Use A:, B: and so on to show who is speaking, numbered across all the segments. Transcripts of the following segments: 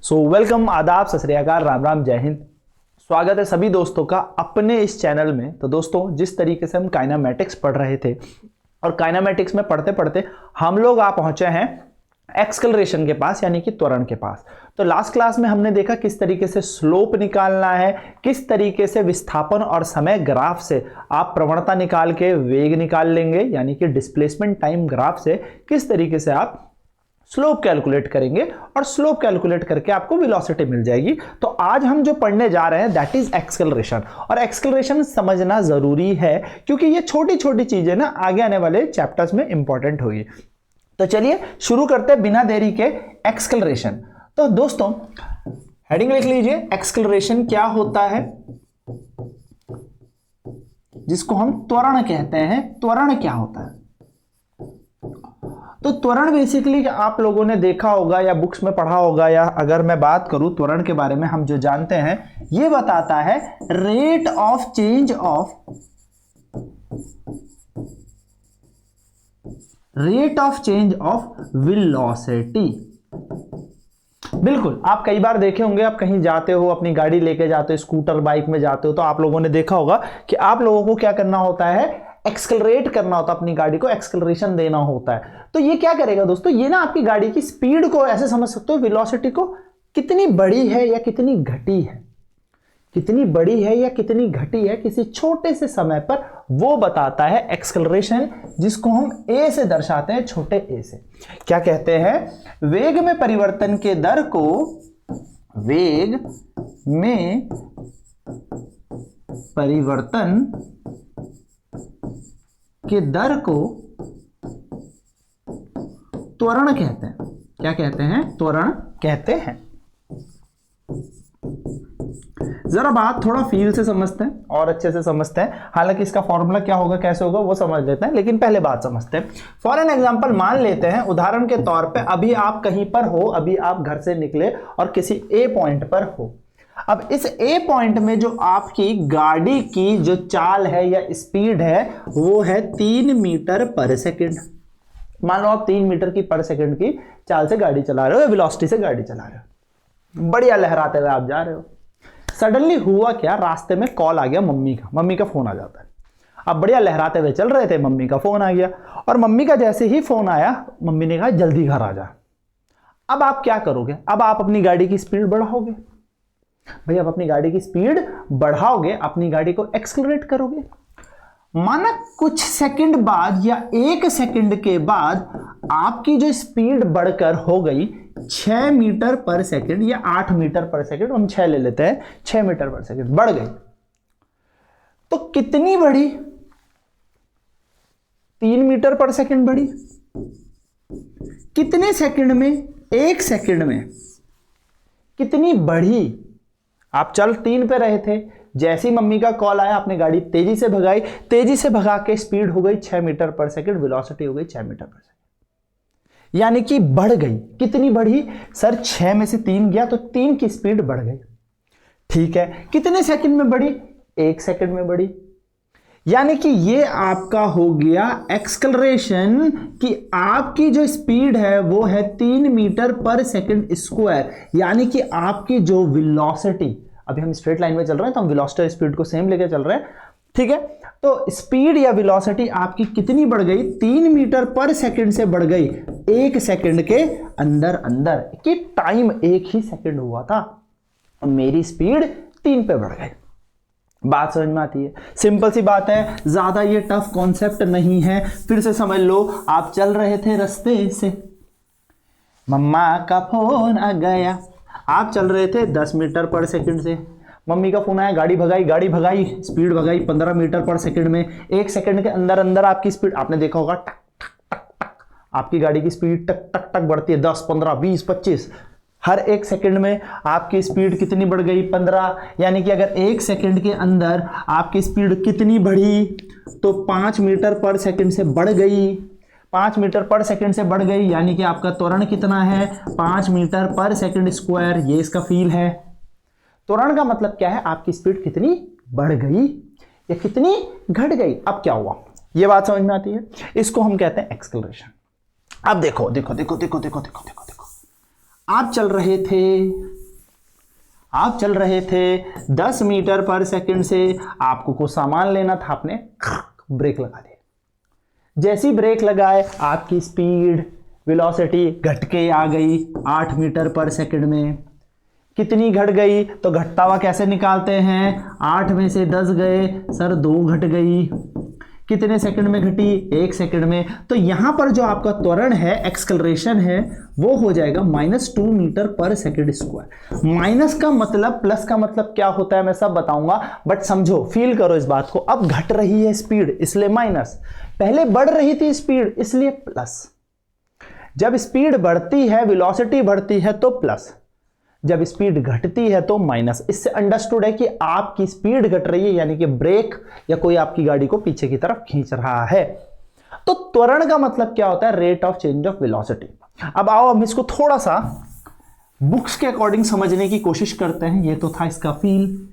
A: So welcome, आदाब, सत श्री अकाल, राम राम, जय हिंद। स्वागत है सभी दोस्तों का अपने इस चैनल में। तो दोस्तों, जिस तरीके से हम काइनेमैटिक्स पढ़ रहे थे और काइनेमैटिक्स में पढ़ते पढ़ते हम लोग आ पहुंचे हैं एक्सेलरेशन के पास, यानी कि त्वरण के पास। तो लास्ट क्लास में हमने देखा किस तरीके से स्लोप निकालना है, किस तरीके से विस्थापन और समय ग्राफ से आप प्रवणता निकाल के वेग निकाल लेंगे, यानी कि डिस्प्लेसमेंट टाइम ग्राफ से किस तरीके से आप स्लोप कैलकुलेट करेंगे और स्लोप कैलकुलेट करके आपको वेलोसिटी मिल जाएगी। तो आज हम जो पढ़ने जा रहे हैं दैट इज एक्सेलरेशन। और एक्सेलरेशन समझना जरूरी है क्योंकि ये छोटी छोटी चीजें ना आगे आने वाले चैप्टर्स में इंपॉर्टेंट होगी। तो चलिए शुरू करते हैं बिना देरी के एक्सेलरेशन। तो दोस्तों, हेडिंग लिख लीजिए, एक्सेलरेशन क्या होता है, जिसको हम त्वरण कहते हैं। त्वरण क्या होता है? तो त्वरण बेसिकली आप लोगों ने देखा होगा या बुक्स में पढ़ा होगा, या अगर मैं बात करूं त्वरण के बारे में, हम जो जानते हैं ये बताता है rate of change of velocity. बिल्कुल, आप कई बार देखे होंगे, आप कहीं जाते हो, अपनी गाड़ी लेके जाते हो, स्कूटर बाइक में जाते हो, तो आप लोगों ने देखा होगा कि आप लोगों को क्या करना होता है, एक्सेलरेट करना होता है, अपनी गाड़ी को एक्सेलरेशन देना होता है। तो ये क्या करेगा दोस्तों, ये ना आपकी गाड़ी की स्पीड को ऐसे समझ सकते हो, वेलोसिटी को कितनी बड़ी है या कितनी घटी है, कितनी बड़ी है या कितनी घटी है किसी छोटे से समय पर, वो बताता है एक्सेलरेशन, जिसको हम ए से दर्शाते हैं, छोटे ए से। क्या कहते हैं? वेग में परिवर्तन के दर को, वेग में परिवर्तन के दर को त्वरण कहते हैं। क्या कहते हैं? त्वरण कहते हैं। जरा बात थोड़ा फील से समझते हैं और अच्छे से समझते हैं। हालांकि इसका फॉर्मूला क्या होगा, कैसे होगा, वो समझ लेते हैं, लेकिन पहले बात समझते हैं। फॉर एन एग्जांपल मान लेते हैं, उदाहरण के तौर पे अभी आप कहीं पर हो, अभी आप घर से निकले और किसी ए पॉइंट पर हो। अब इस ए पॉइंट में जो आपकी गाड़ी की जो चाल है या स्पीड है वो है 3 मीटर पर सेकंड। मान लो आप 3 मीटर की पर सेकंड की चाल से गाड़ी चला रहे हो या वेलोसिटी से गाड़ी चला रहे हो, बढ़िया लहराते हुए आप जा रहे हो। सडनली हुआ क्या, रास्ते में कॉल आ गया मम्मी का फोन आ जाता है। अब बढ़िया लहराते हुए चल रहे थे, मम्मी का फोन आ गया, और मम्मी का जैसे ही फोन आया, मम्मी ने कहा जल्दी घर आ जा। अब आप क्या करोगे? अब आप अपनी गाड़ी की स्पीड बढ़ाओगे। भाई, आप अपनी गाड़ी की स्पीड बढ़ाओगे, अपनी गाड़ी को एक्सेलरेट करोगे। माना कुछ सेकंड बाद या 1 सेकंड के बाद आपकी जो स्पीड बढ़कर हो गई 6 मीटर पर सेकंड या 8 मीटर पर सेकंड, हम 6 ले लेते हैं, 6 मीटर पर सेकंड बढ़ गई। तो कितनी बढ़ी? 3 मीटर पर सेकंड बढ़ी। कितने सेकंड में? 1 सेकंड में। कितनी बढ़ी? आप चल 3 पे रहे थे, जैसे ही मम्मी का कॉल आया आपने गाड़ी तेजी से भगाई, तेजी से भगा के स्पीड हो गई 6 मीटर पर सेकंड, वेलोसिटी हो गई 6 मीटर पर सेकंड, यानी कि बढ़ गई। कितनी बढ़ी सर? 6 में से 3 गया तो 3 की स्पीड बढ़ गई। ठीक है, कितने सेकंड में बढ़ी? 1 सेकंड में बढ़ी। यानी कि ये आपका हो गया एक्सेलरेशन, कि आपकी जो स्पीड है वो है 3 मीटर पर सेकंड स्क्वायर, यानी कि आपकी जो वेलोसिटी, अभी हम स्ट्रेट लाइन में चल रहे हैं तो हम वेलोसिटी स्पीड को सेम लेके चल रहे हैं, ठीक है। तो स्पीड या वेलोसिटी आपकी कितनी बढ़ गई? 3 मीटर पर सेकंड से बढ़ गई 1 सेकंड के अंदर अंदर, कि टाइम 1 ही सेकंड हुआ था, मेरी स्पीड 3 पे बढ़ गई। बात समझ में आती है? सिंपल सी बात है, ज्यादा ये टफ कॉन्सेप्ट नहीं है। फिर से समझ लो, आप चल रहे थे रास्ते से, मम्मा का फोन आ गया, आप चल रहे थे 10 मीटर पर सेकंड से, मम्मी का फोन आया, गाड़ी भगाई, स्पीड भगाई 15 मीटर पर सेकंड में। 1 सेकंड के अंदर अंदर आपकी स्पीड, आपने देखा होगा, टक टक टक टक, आपकी गाड़ी की स्पीड टक टक टक बढ़ती है, 10, 15, 20, 25, हर 1 सेकंड में आपकी स्पीड कितनी बढ़ गई? 15। यानी कि अगर 1 सेकंड के अंदर आपकी स्पीड कितनी बढ़ी, तो 5 मीटर पर सेकंड से बढ़ गई। 5 मीटर पर सेकंड से बढ़ गई, यानी कि आपका त्वरण कितना है? 5 मीटर पर सेकंड स्क्वायर। ये इसका फील है। त्वरण का मतलब क्या है? आपकी स्पीड कितनी बढ़ गई या कितनी घट गई। अब क्या हुआ, ये बात समझ में आती है? इसको हम कहते हैं एक्सेलरेशन। अब देखो देखो देखो देखो देखो देखो देखो देखो, आप चल रहे थे 10 मीटर पर सेकंड से, आपको कुछ सामान लेना था, आपने ब्रेक लगा दिया। जैसी ब्रेक लगाए आपकी स्पीड वेलोसिटी घट के आ गई 8 मीटर पर सेकंड में। कितनी घट गई, तो घटता हुआ कैसे निकालते हैं, 8 में से 10 गए सर, 2 घट गई। कितने सेकंड में घटी, 1 सेकंड में। तो यहां पर जो आपका त्वरण है, एक्सेलरेशन है, वो हो जाएगा -2 मीटर पर सेकंड स्क्वायर। माइनस का मतलब, प्लस का मतलब क्या होता है मैं सब बताऊंगा, बट समझो, फील करो इस बात को। अब घट रही है स्पीड इसलिए माइनस, पहले बढ़ रही थी स्पीड इसलिए प्लस। जब स्पीड बढ़ती है, वेलोसिटी बढ़ती है तो प्लस, जब स्पीड घटती है तो माइनस। इससे अंडरस्टूड है कि आपकी स्पीड घट रही है, यानी कि ब्रेक या कोई आपकी गाड़ी को पीछे की तरफ खींच रहा है। तो त्वरण का मतलब क्या होता है, rate of change of velocity. अब आओ हम इसको थोड़ा सा बुक्स के अकॉर्डिंग समझने की कोशिश करते हैं। ये तो था इसका फील,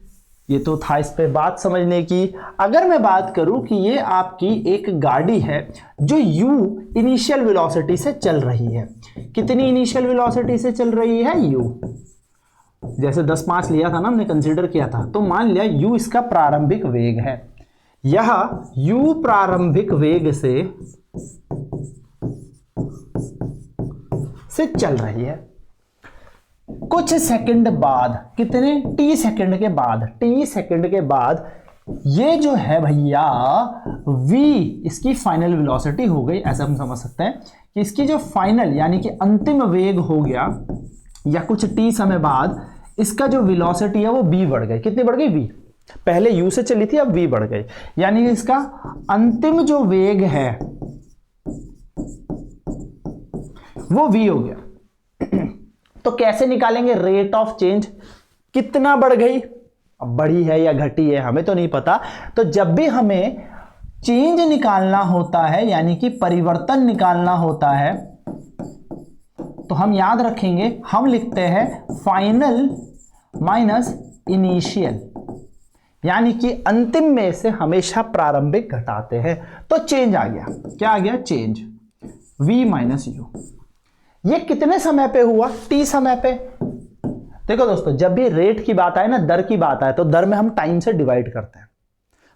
A: ये तो था इस पे बात समझने की। अगर मैं बात करूं कि ये आपकी एक गाड़ी है जो u इनिशियल वेलोसिटी से चल रही है। कितनी इनिशियल वेलोसिटी से चल रही है, u। जैसे 10-5 लिया था ना हमने, कंसीडर किया था, तो मान लिया u इसका प्रारंभिक वेग है। यह u प्रारंभिक वेग से चल रही है। कुछ सेकंड बाद, कितने t सेकंड के बाद ये जो है भैया v इसकी फाइनल वेलोसिटी हो गई। ऐसा हम समझ सकते हैं कि इसकी जो फाइनल यानी कि अंतिम वेग हो गया, या कुछ t समय बाद इसका जो वेलोसिटी है वो v बढ़ गई। कितनी बढ़ गई, v। पहले u से चली थी, अब v बढ़ गई, यानी इसका अंतिम जो वेग है वो v हो गया। तो कैसे निकालेंगे रेट ऑफ चेंज, कितना बढ़ गई, अब बढ़ी है या घटी है हमें तो नहीं पता। तो जब भी हमें चेंज निकालना होता है, यानी कि परिवर्तन निकालना होता है, तो हम याद रखेंगे, हम लिखते हैं फाइनल माइनस इनिशियल, यानी कि अंतिम में से हमेशा प्रारंभिक घटाते हैं। तो चेंज आ गया, क्या आ गया, चेंज v माइनस u। ये कितने समय पे हुआ, t समय पे। देखो दोस्तों, जब भी रेट की बात आए ना, दर की बात आए, तो दर में हम टाइम से डिवाइड करते हैं।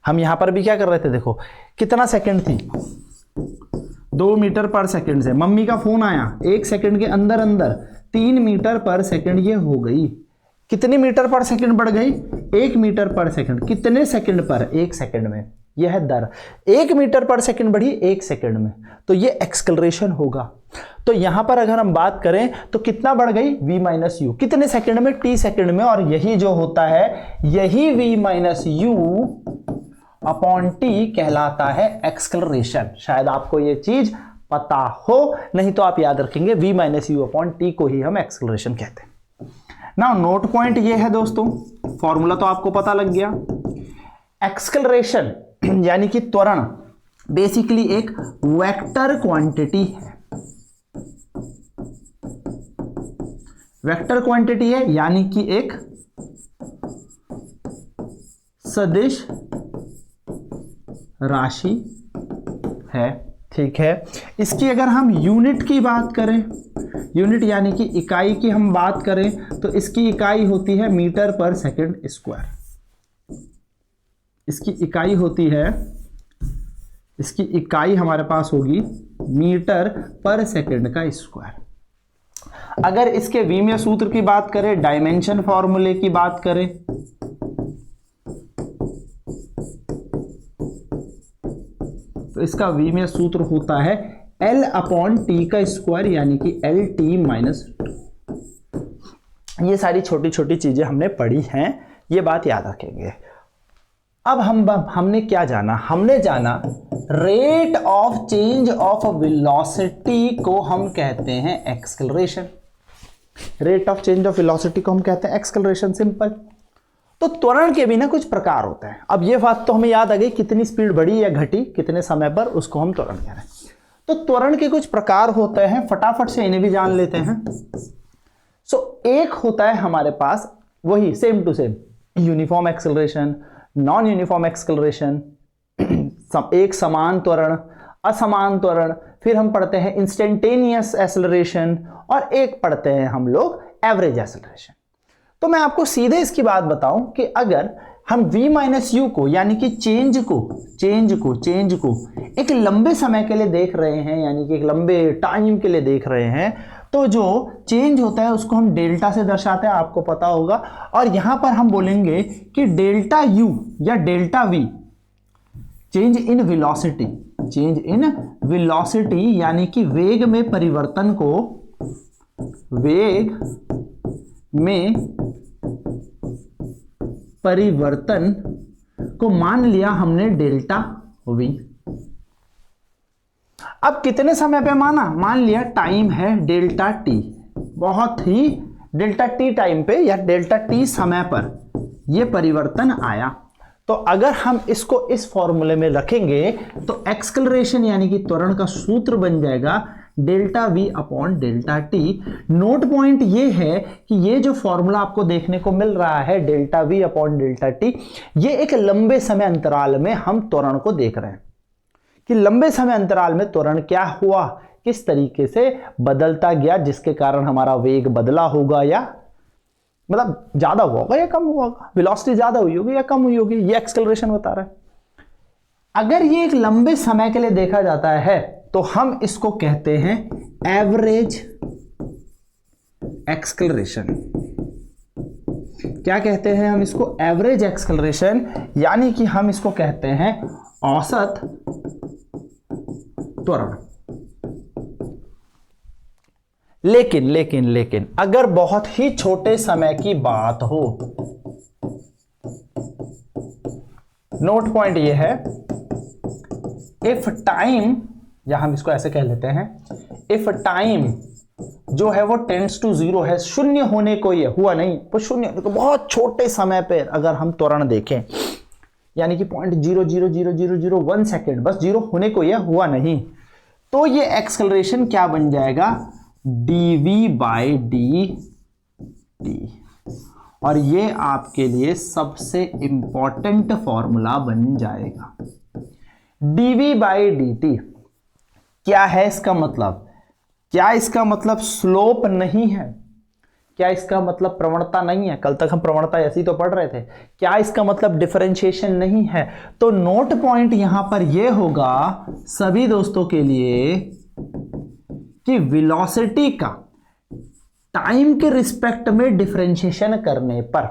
A: हम यहां पर भी क्या कर रहे थे, देखो कितना सेकंड थी, 2 मीटर पर सेकंड से मम्मी का फोन आया, 1 सेकंड के अंदर अंदर 3 मीटर पर सेकंड ये हो गई। कितनी मीटर पर सेकंड बढ़ गई, 1 मीटर पर सेकंड। कितने सेकंड पर, 1 सेकंड में। यह है दर, 1 मीटर पर सेकंड बढ़ी 1 सेकंड में, तो ये एक्सेलरेशन होगा। तो यहां पर अगर हम बात करें तो कितना बढ़ गई, v माइनस यू। कितने सेकंड में, t सेकंड में। और यही जो होता है, यही v minus you upon T कहलाता है एक्सेलरेशन। शायद आपको ये चीज पता हो, नहीं तो आप याद रखेंगे v minus you upon T को ही हम एक्सेलरेशन कहते हैं। नाउ नोट पॉइंट ये है दोस्तों, फॉर्मूला तो आपको पता लग गया। एक्सेलरेशन यानी कि त्वरण बेसिकली एक वेक्टर क्वांटिटी है। वेक्टर क्वांटिटी है यानी कि एक सदिश राशि है, ठीक है। इसकी अगर हम यूनिट की बात करें, यूनिट यानी कि इकाई की हम बात करें, तो इसकी इकाई होती है मीटर पर सेकंड स्क्वायर। इसकी इकाई होती है, इसकी इकाई हमारे पास होगी मीटर पर सेकंड का स्क्वायर। अगर इसके विमीय सूत्र की बात करें, डायमेंशन फॉर्मूले की बात करें, तो इसका विमीय सूत्र होता है L अपॉन टी का स्क्वायर, यानी कि एल टी माइनस 2। ये सारी छोटी छोटी चीजें हमने पढ़ी हैं, ये बात याद रखेंगे। अब हमने क्या जाना, हमने जाना rate of change of velocity को हम कहते हैं acceleration. Rate of change of velocity को हम कहते हैं एक्सेलरेशन, सिंपल। तो त्वरण के भी ना कुछ प्रकार होते हैं। अब ये बात तो हमें याद आ गई, कितनी स्पीड बढ़ी या घटी कितने समय पर, उसको हम त्वरण कह रहे हैं। तो त्वरण के कुछ प्रकार होते हैं, फटाफट से इन्हें भी जान लेते हैं। एक होता है हमारे पास वही same to same uniform acceleration, non uniform acceleration, एक समान त्वरण, असमान त्वरण, फिर हम पढ़ते हैं इंस्टेंटेनियस एक्सेलरेशन, और एक पढ़ते हैं हम लोग एवरेज एक्सेलरेशन। तो मैं आपको सीधे इसकी बात बताऊं कि अगर हम v माइनस यू को यानी कि चेंज को एक लंबे समय के लिए देख रहे हैं, यानी कि एक लंबे टाइम के लिए देख रहे हैं, तो जो चेंज होता है उसको हम डेल्टा से दर्शाते हैं, आपको पता होगा। और यहां पर हम बोलेंगे कि डेल्टा यू या delta we, change in velocity यानी कि वेग में परिवर्तन को, मान लिया हमने डेल्टा वी। अब कितने समय पे मान लिया टाइम है डेल्टा टी, बहुत ही डेल्टा टी टाइम पे या डेल्टा टी समय पर यह परिवर्तन आया। तो अगर हम इसको इस फॉर्मूले में रखेंगे तो एक्सेलरेशन यानी कि त्वरण का सूत्र बन जाएगा delta we upon delta T. Note point ये है कि ये जो फॉर्मूला आपको देखने को मिल रहा है delta we upon delta T, ये एक लंबे समय अंतराल में हम त्वरण को देख रहे हैं कि लंबे समय अंतराल में त्वरण क्या हुआ, किस तरीके से बदलता गया, जिसके कारण हमारा वेग बदला होगा, या मतलब ज्यादा हुआ होगा या कम हुआ होगा, वेलोसिटी ज्यादा हुई होगी या कम हुई होगी, ये एक्सेलरेशन बता रहा है। अगर ये एक लंबे समय के लिए देखा जाता है तो हम इसको कहते हैं एवरेज एक्सेलरेशन। क्या कहते हैं हम इसको? एवरेज एक्सेलरेशन, यानी कि हम इसको कहते हैं औसत त्वरण। लेकिन अगर बहुत ही छोटे समय की बात हो, नोट पॉइंट यह है, इफ टाइम, या हम इसको ऐसे कह लेते हैं, इफ टाइम जो है वो टेंड्स टू जीरो है, शून्य होने को ये हुआ नहीं, तो शून्य तो बहुत छोटे समय पर अगर हम त्वरण देखें, यानी कि 0.0000001 सेकेंड, बस जीरो होने को यह हुआ नहीं, तो ये एक्सेलरेशन क्या बन जाएगा? dv by dt। और ये आपके लिए सबसे इंपॉर्टेंट फॉर्मूला बन जाएगा। dv बाई dt क्या है इसका मतलब? क्या इसका मतलब स्लोप नहीं है? क्या इसका मतलब प्रवणता नहीं है? कल तक हम प्रवणता ऐसी तो पढ़ रहे थे। क्या इसका मतलब डिफरेंशिएशन नहीं है? तो नोट पॉइंट यहां पर यह होगा सभी दोस्तों के लिए कि वेलोसिटी का टाइम के रिस्पेक्ट में डिफरेंशिएशन करने पर,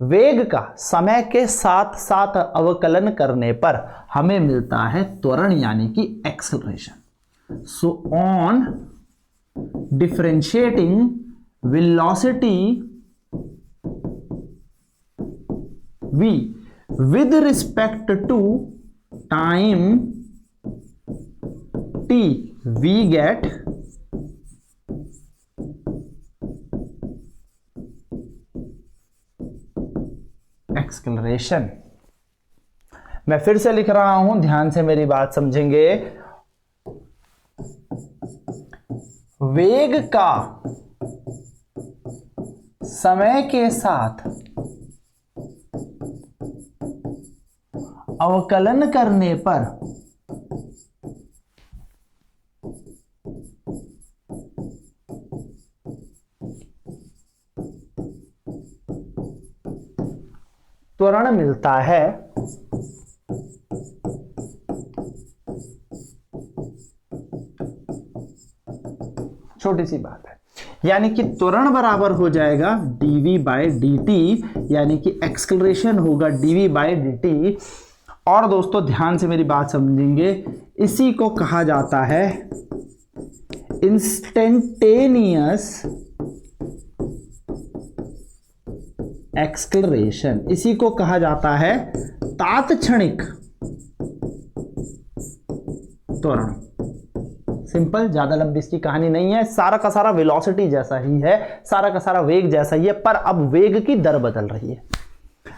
A: वेग का समय के साथ साथ अवकलन करने पर हमें मिलता है त्वरण यानी कि acceleration. So on differentiating velocity v with respect to time t, we get acceleration। मैं फिर से लिख रहा हूं, ध्यान से मेरी बात समझेंगे। वेग का समय के साथ अवकलन करने पर त्वरण मिलता है। छोटी सी बात है, यानी कि त्वरण बराबर हो जाएगा dv बाई dt, यानी कि एक्सेलरेशन होगा dv बाई dt। और दोस्तों ध्यान से मेरी बात समझेंगे, इसी को कहा जाता है इंस्टेंटेनियस एक्सेलरेशन, इसी को कहा जाता है तात्क्षणिक त्वरण। सिंपल, ज्यादा लंबी इसकी कहानी नहीं है, सारा का सारा वेलोसिटी जैसा ही है, सारा का सारा वेग जैसा ही है, पर अब वेग की दर बदल रही है।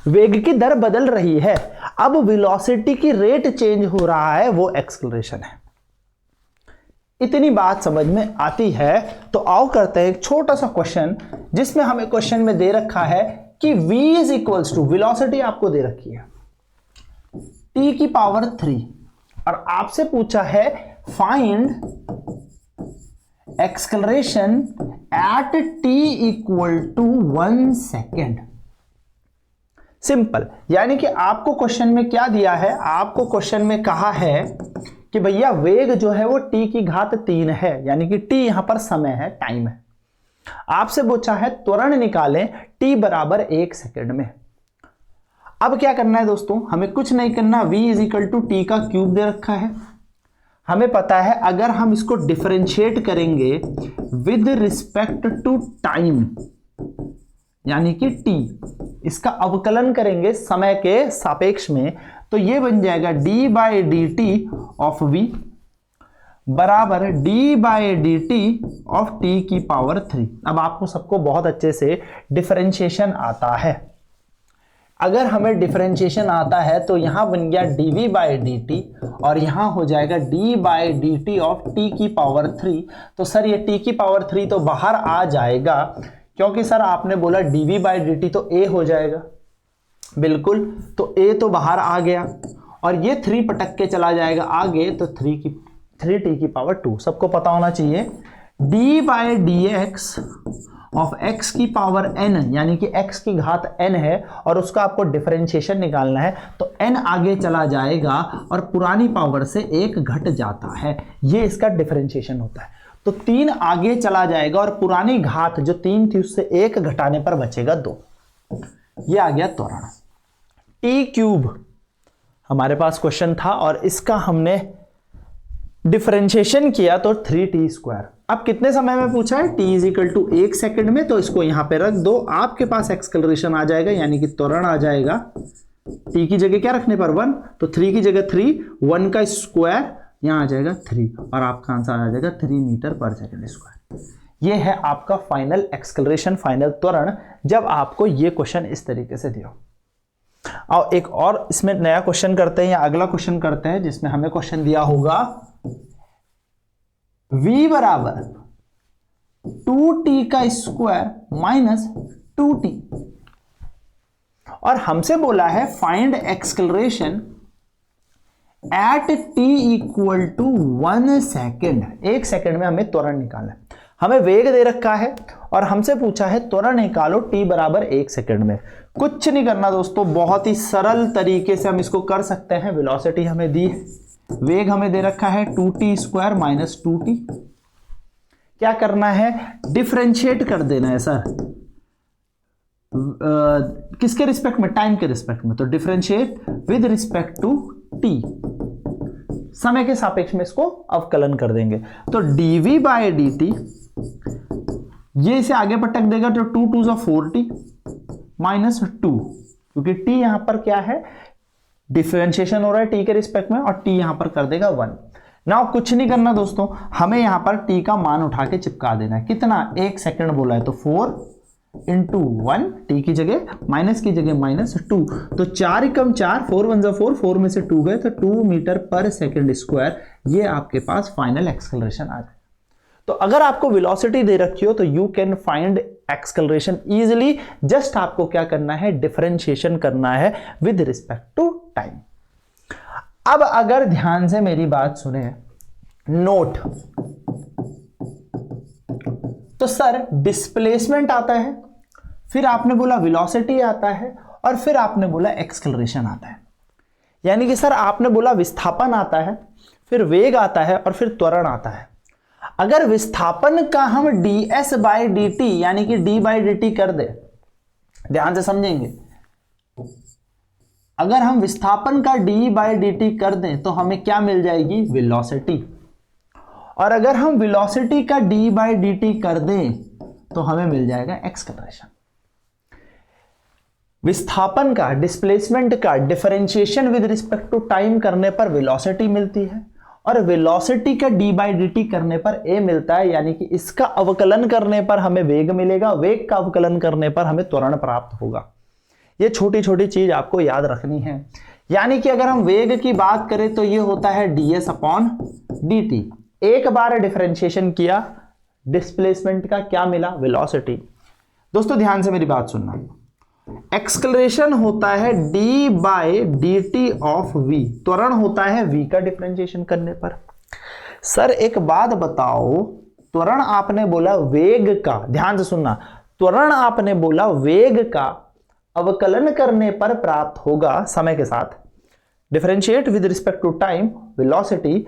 A: वेग की दर बदल रही है, अब वेलोसिटी की रेट चेंज हो रहा है, वो एक्सेलरेशन है। इतनी बात समझ में आती है तो आओ करते हैं एक छोटा सा क्वेश्चन, जिसमें हमें क्वेश्चन में दे रखा है कि v is equals to, velocity आपको दे रखी है t की पावर 3, और आपसे पूछा है find acceleration at t equal to 1 second. Simple, यानी कि आपको क्वेश्चन में क्या दिया है, आपको क्वेश्चन में कहा है कि भैया वेग जो है वो t की घात 3 है, यानी कि t यहां पर समय है, टाइम है। आपसे पूछा है त्वरण निकालें t बराबर 1 सेकेंड में। अब क्या करना है दोस्तों, हमें कुछ नहीं करना, v is equal to T का क्यूब दे रखा है। हमें पता है अगर हम इसको डिफरेंशिएट करेंगे विद रिस्पेक्ट टू टाइम, यानी कि t, इसका अवकलन करेंगे समय के सापेक्ष में, तो ये बन जाएगा d by D T of v बराबर d by D T of t की पावर 3। अब आपको सबको बहुत अच्छे से डिफरेंशिएशन आता है। अगर हमें डिफरेंशिएशन आता है तो यहां बन गया dv बाई डी टी और यहां हो जाएगा d by D T of t की पावर 3। तो सर ये t की पावर 3 तो बाहर आ जाएगा, क्योंकि सर आपने बोला dv बाई डी टी तो a हो जाएगा। बिल्कुल, तो a तो बाहर आ गया और ये 3 पटक के चला जाएगा आगे, तो 3t की पावर 2। सबको पता होना चाहिए d by D x of x की पावर n, यानी कि x की घात n है और उसका आपको डिफरेंशिएशन निकालना है, तो n आगे चला जाएगा और पुरानी पावर से 1 घट जाता है, ये इसका डिफरेंशिएशन होता है। तो 3 आगे चला जाएगा और पुरानी घात जो 3 थी उससे 1 घटाने पर बचेगा 2। ये आ गया त्वरण। t क्यूब हमारे पास क्वेश्चन था और इसका हमने डिफरेंशिएशन किया तो 3t स्क्वायर। अब कितने समय में पूछा है, t is equal to 1 second में, तो इसको यहां पे रख दो, आपके पास एक्सेलरेशन आ जाएगा, यानी कि त्वरण आ जाएगा। t की जगह क्या रखने पर 1, तो 3 की जगह 3, 1 का स्क्वायर यहां आ जाएगा 3 और आपका आंसर आ जाएगा 3 मीटर पर सेकेंड स्क्वायर। ये है आपका फाइनल एक्सेलरेशन, फाइनल त्वरण, जब आपको ये क्वेश्चन इस तरीके से दिया। और एक और इसमें नया क्वेश्चन करते हैं या अगला क्वेश्चन करते हैं जिसमें हमें क्वेश्चन दिया होगा v बराबर 2t का स्क्वायर माइनस 2t और हमसे बोला है find acceleration at t equal to 1 second. 1 second में हमें त्वरण निकालना है। हमें वेग दे रखा है और हमसे पूछा है त्वरण निकालो t बराबर 1 सेकेंड में। कुछ नहीं करना दोस्तों, बहुत ही सरल तरीके से हम इसको कर सकते हैं। वेलोसिटी हमें दी है, वेग हमें दे रखा है 2t स्क्वायर माइनस 2t। क्या करना है, डिफरेंशिएट कर देना है सर, किसके रिस्पेक्ट में, टाइम के रिस्पेक्ट में, तो differentiate with respect to t, समय के सापेक्ष में इसको अवकलन कर देंगे। तो dv बाई डी टी, ये इसे आगे पटक देगा तो 2 2 जा 4t माइनस 2, क्योंकि t यहां पर क्या है, डिफरेंशिएशन हो रहा है t के रिस्पेक्ट में और t यहां पर कर देगा 1। नाउ कुछ नहीं करना दोस्तों, हमें यहां पर t का मान उठा के चिपका देना है। कितना, 1 सेकंड बोला है तो 4 इंटू 1, t की जगह माइनस की जगह माइनस 2, तो 4 कम 4, 4 1 जा 4, 4 में से 2 गए तो 2 मीटर पर सेकेंड स्क्वायर। ये आपके पास फाइनल एक्सेलरेशन आ जाए। तो अगर आपको वेलोसिटी दे रखी हो तो you can find acceleration easily. Just आपको क्या करना है, डिफरेंशिएशन करना है विद रिस्पेक्ट टू टाइम। अब अगर ध्यान से मेरी बात सुने, नोट, तो सर डिस्प्लेसमेंट आता है, फिर आपने बोला वेलोसिटी आता है और फिर आपने बोला एक्सेलरेशन आता है। यानी कि सर आपने बोला विस्थापन आता है, फिर वेग आता है और फिर त्वरण आता है। अगर विस्थापन का हम ds बाई डी टी यानी कि d बाई डी टी कर दे, ध्यान से समझेंगे, अगर हम विस्थापन का d बाई डी टी कर दें तो हमें क्या मिल जाएगी, वेलोसिटी। और अगर हम वेलोसिटी का d बाई डी टी कर दें तो हमें मिल जाएगा एक्सेलरेशन। विस्थापन का, डिस्प्लेसमेंट का differentiation with respect to time करने पर वेलोसिटी मिलती है और वेलोसिटी का d बाई डी टी करने पर a मिलता है, यानी कि इसका अवकलन करने पर हमें वेग मिलेगा, वेग का अवकलन करने पर हमें त्वरण प्राप्त होगा। ये छोटी छोटी चीज आपको याद रखनी है। यानी कि अगर हम वेग की बात करें तो ये होता है ds अपॉन डी टी। एक बार डिफरेंशिएशन किया, डिस्प्लेसमेंट का क्या मिला, वेलोसिटी। दोस्तों ध्यान से मेरी बात सुनना, एक्सेलरेशन होता है d by D T of v, त्वरण होता है v का डिफरेंशिएशन करने पर। सर एक बात बताओ, त्वरण आपने बोला वेग का, ध्यान से सुनना, त्वरण आपने बोला वेग का अवकलन करने पर प्राप्त होगा समय के साथ, differentiate with respect to time velocity,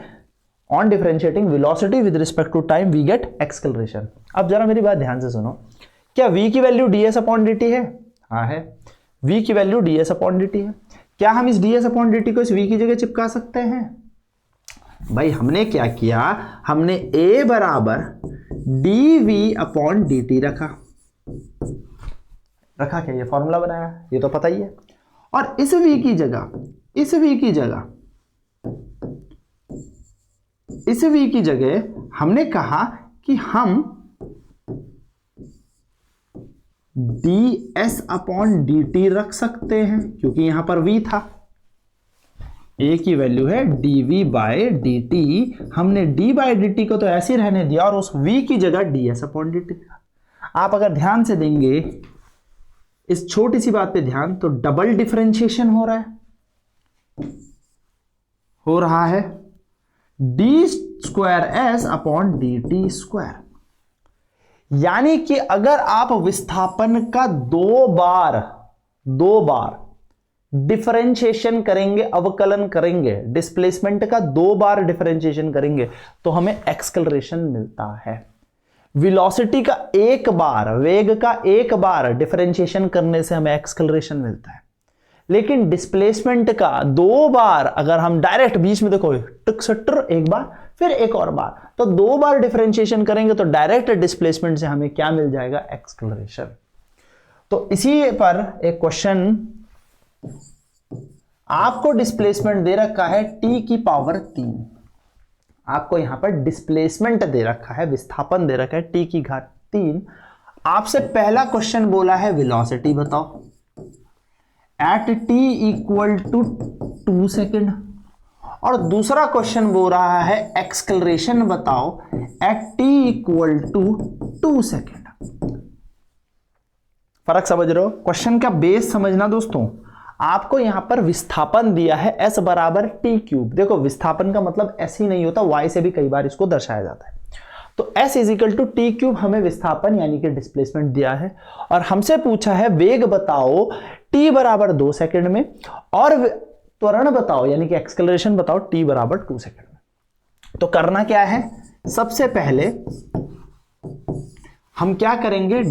A: on differentiating velocity with respect to time we get acceleration. अब जरा मेरी बात ध्यान से सुनो, क्या v की वैल्यू ds अपॉन dt है? हाँ है, v की वैल्यू ds अपॉन dt है। क्या हम इस ds अपॉन dt को इस v की जगह चिपका सकते हैं? भाई हमने क्या किया, हमने a बराबर dv अपॉन dt रखा क्या, ये फॉर्मूला बनाया, ये तो पता ही है। और इस v की जगह हमने कहा कि हम ds अपॉन dt रख सकते हैं, क्योंकि यहां पर v था, a की वैल्यू है dv बाय dt, हमने d बाय dt को तो ऐसे ही रहने दिया और उस v की जगह ds अपॉन dt। आप अगर ध्यान से देंगे इस छोटी सी बात पे ध्यान, तो डबल डिफरेंशिएशन हो रहा है D square S upon D T square, यानी कि अगर आप विस्थापन का दो बार डिफरेंशिएशन करेंगे, अवकलन करेंगे, डिस्प्लेसमेंट का दो बार डिफरेंशिएशन करेंगे तो हमें एक्सेलरेशन मिलता है। वेलोसिटी का एक बार, वेग का एक बार डिफरेंशिएशन करने से हमें एक्सेलरेशन मिलता है, लेकिन डिस्प्लेसमेंट का दो बार अगर हम डायरेक्ट बीच में देखो टुक से टुर एक बार फिर एक और बार, तो दो बार डिफरेंशिएशन करेंगे तो डायरेक्ट डिस्प्लेसमेंट से हमें क्या मिल जाएगा, एक्सेलरेशन। तो इसी पर एक क्वेश्चन, आपको डिस्प्लेसमेंट दे रखा है t की पावर 3, आपको यहां पर डिस्प्लेसमेंट दे रखा है, विस्थापन दे रखा है t की घात 3। आपसे पहला क्वेश्चन बोला है वेलोसिटी बताओ at t equal to 2 second, और दूसरा क्वेश्चन बोल रहा है एक्सेलरेशन बताओ at t equal to 2 second. फर्क समझ रहे हो? क्वेश्चन का बेस समझना दोस्तों। आपको यहां पर विस्थापन दिया है s बराबर टी क्यूब। देखो विस्थापन का मतलब ऐसे ही नहीं होता, y से भी कई बार इसको दर्शाया जाता है। तो s is equal to T cube हमें विस्थापन यानी कि डिस्प्लेसमेंट दिया है, और हमसे पूछा है वेग बताओ t बराबर 2 सेकंड में, और त्वरण बताओ यानी कि एक्सेलरेशन बताओ t बराबर 2 सेकंड में। तो करना क्या है, सबसे पहले हम क्या करेंगे,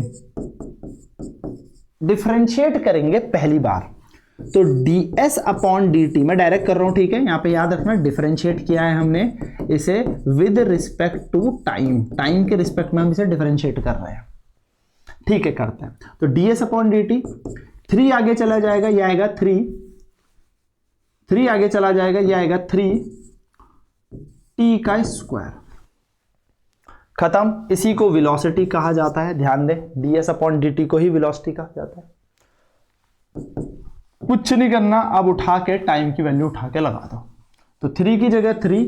A: डिफरेंशिएट करेंगे पहली बार। तो ds अपॉन dt मैं डायरेक्ट कर रहा हूं, ठीक है, यहां पे याद रखना डिफरेंशिएट किया है हमने इसे with respect to time, time के रिस्पेक्ट में हम इसे डिफरेंशिएट कर रहे हैं, ठीक है, करते हैं। तो ds अपॉन dt, 3 आगे चला जाएगा, यह आएगा 3 आगे चला जाएगा, यह आएगा 3 t का स्क्वायर, खत्म। इसी को वेलोसिटी कहा जाता है, ध्यान दे, ds अपॉन dt को ही वेलोसिटी कहा जाता है। कुछ नहीं करना, अब उठा के टाइम की वैल्यू उठा के लगा दो। तो 3 की जगह 3,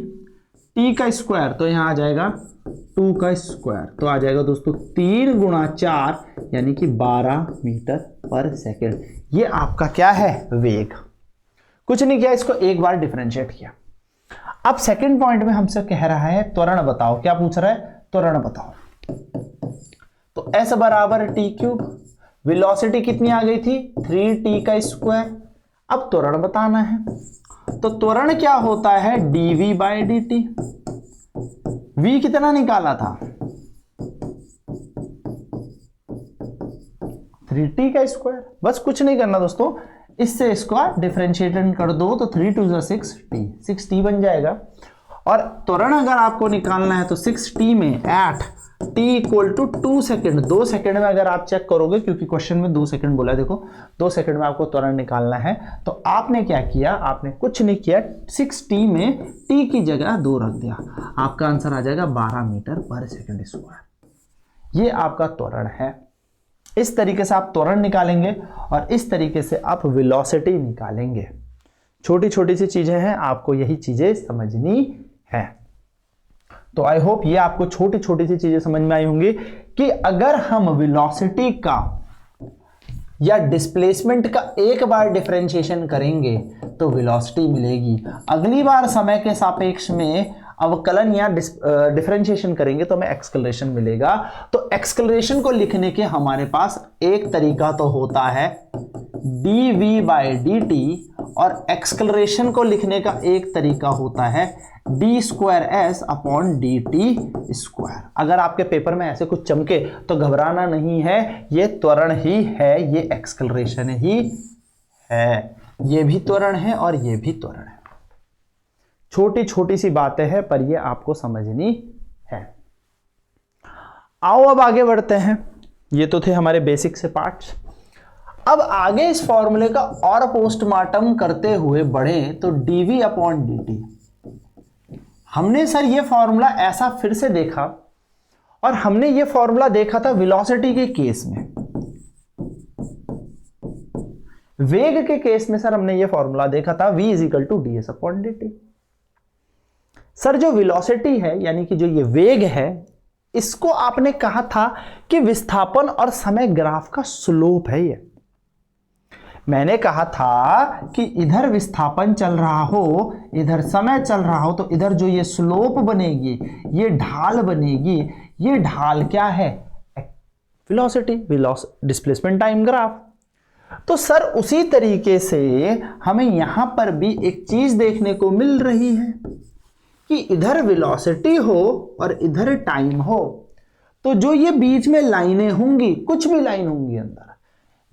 A: t का स्क्वायर तो यहां आ जाएगा 2 का स्क्वायर, तो आ जाएगा दोस्तों 3 गुणा 4 यानी कि 12 मीटर पर सेकेंड। ये आपका क्या है, वेग। कुछ नहीं किया, इसको एक बार डिफरेंशिएट किया। अब सेकंड पॉइंट में हमसे कह रहा है त्वरण बताओ, क्या पूछ रहा है, त्वरण बताओ। तो s बराबर टी क्यूब, वेलोसिटी कितनी आ गई थी, 3t का स्क्वायर। अब त्वरण बताना है, तो त्वरण क्या होता है, dv बाय dt। v कितना निकाला था, 3t का स्क्वायर। बस कुछ नहीं करना दोस्तों, इससे इसका डिफरेंशिएशन कर दो तो 3 2 6t बन जाएगा। और त्वरण अगर आपको निकालना है तो 6t में at t equal to 2 second, 2 second में अगर आप चेक करोगे, क्योंकि क्वेश्चन में 2 सेकेंड बोला है, देखो 2 सेकेंड में आपको त्वरण निकालना है, तो आपने क्या किया, आपने कुछ नहीं किया, 6t में t की जगह 2 रख दिया, आपका आंसर आ जाएगा 12 मीटर पर सेकेंड स्क्वायर। ये आपका त्वरण है। इस तरीके से आप त्वरण निकालेंगे और इस तरीके से आप वेलोसिटी निकालेंगे। छोटी छोटी सी चीजें हैं, आपको यही चीजें समझनी है। तो आई होप ये आपको छोटी छोटी सी चीजें समझ में आई होंगी कि अगर हम वेलोसिटी का या डिस्प्लेसमेंट का एक बार डिफरेंशिएशन करेंगे तो वेलोसिटी मिलेगी, अगली बार समय के सापेक्ष में अवकलन या डिफरेंशिएशन करेंगे तो हमें एक्सकलरेशन मिलेगा। तो एक्सकलरेशन को लिखने के हमारे पास एक तरीका तो होता है dv/dt, और एक्सकलरेशन को लिखने का एक तरीका होता है d²s/dt²। अगर आपके पेपर में ऐसे कुछ चमके तो घबराना नहीं है, ये त्वरण ही है, ये एक्सकलरेशन ही है। ये भी त्वरण है और ये भी त्वरण है। छोटी छोटी सी बातें हैं पर ये आपको समझनी है। आओ अब आगे बढ़ते हैं। ये तो थे हमारे बेसिक से पार्ट्स। अब आगे इस फॉर्मूले का और पोस्टमार्टम करते हुए बढ़े तो dv/dt। हमने सर ये फॉर्मूला ऐसा फिर से देखा, और हमने ये फॉर्मूला देखा था वेलोसिटी के केस में। वेग के केस में सर हमने ये फॉर्मूला देखा था v = ds/dt। सर जो वेलोसिटी है यानी कि जो ये वेग है, इसको आपने कहा था कि विस्थापन और समय ग्राफ का स्लोप है। ये मैंने कहा था कि इधर विस्थापन चल रहा हो, इधर समय चल रहा हो, तो इधर जो ये स्लोप बनेगी, ये ढाल बनेगी, ये ढाल क्या है? Velocity, displacement time graph. तो सर उसी तरीके से हमें यहां पर भी एक चीज देखने को मिल रही है कि इधर वेलोसिटी हो और इधर टाइम हो, तो जो ये बीच में लाइनें होंगी, कुछ भी लाइन होंगी अंदर,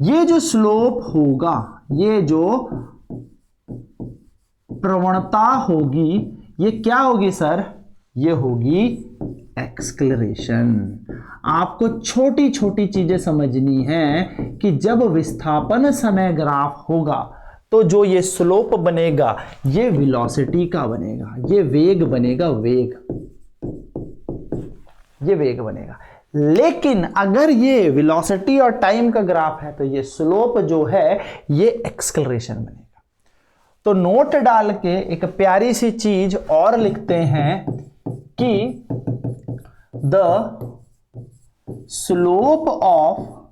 A: ये जो स्लोप होगा, ये जो प्रवणता होगी, ये क्या होगी सर? ये होगी एक्सक्लरेशन। आपको छोटी छोटी चीजें समझनी है कि जब विस्थापन समय ग्राफ होगा तो जो ये स्लोप बनेगा ये वेलोसिटी का बनेगा, ये वेग बनेगा, ये वेग बनेगा। लेकिन अगर ये वेलोसिटी और टाइम का ग्राफ है तो ये स्लोप जो है ये एक्सक्लरेशन बनेगा। तो नोट डाल के एक प्यारी सी चीज और लिखते हैं कि the slope of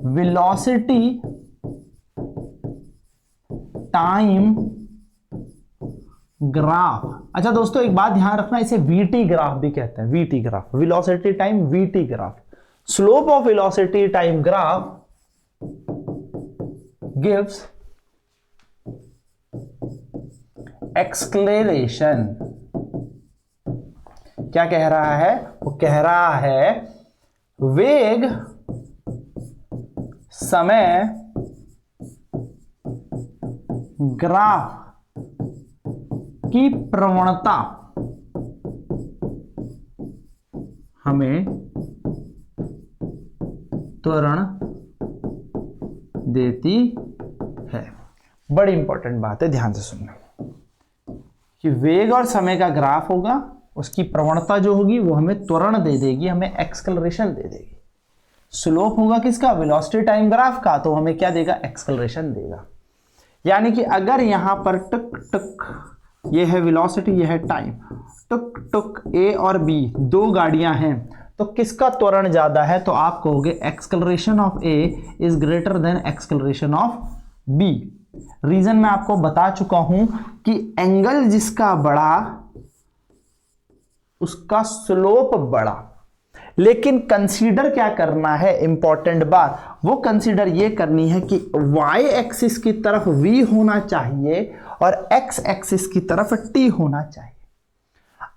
A: velocity time graph. अच्छा दोस्तों एक बात ध्यान रखना, इसे वीटी ग्राफ भी कहते हैं, VT graph, velocity time VT graph. Slope of velocity time graph gives acceleration. क्या कह रहा है? वो कह रहा है वेग समय ग्राफ की प्रवणता हमें त्वरण देती है। बड़ी इंपॉर्टेंट बात है, ध्यान से सुनना कि वेग और समय का ग्राफ होगा, उसकी प्रवणता जो होगी वो हमें त्वरण दे देगी, हमें एक्सक्लरेशन दे देगी। स्लोप होगा किसका? वेलोसिटी टाइम ग्राफ का, तो हमें क्या देगा? एक्सक्लरेशन देगा। यानी कि अगर यहां पर टक टक, ये है वेलोसिटी, ये है टाइम, टुक टुक ए और बी दो गाड़ियां हैं, तो किसका त्वरण ज्यादा है? तो आप कहोगे acceleration of A is greater than acceleration of B. Reason मैं आपको बता चुका हूं कि एंगल जिसका बड़ा उसका स्लोप बड़ा। लेकिन कंसीडर क्या करना है? इंपॉर्टेंट बात वो कंसीडर ये करनी है कि y एक्सिस की तरफ v होना चाहिए और x एक्सिस की तरफ t होना चाहिए।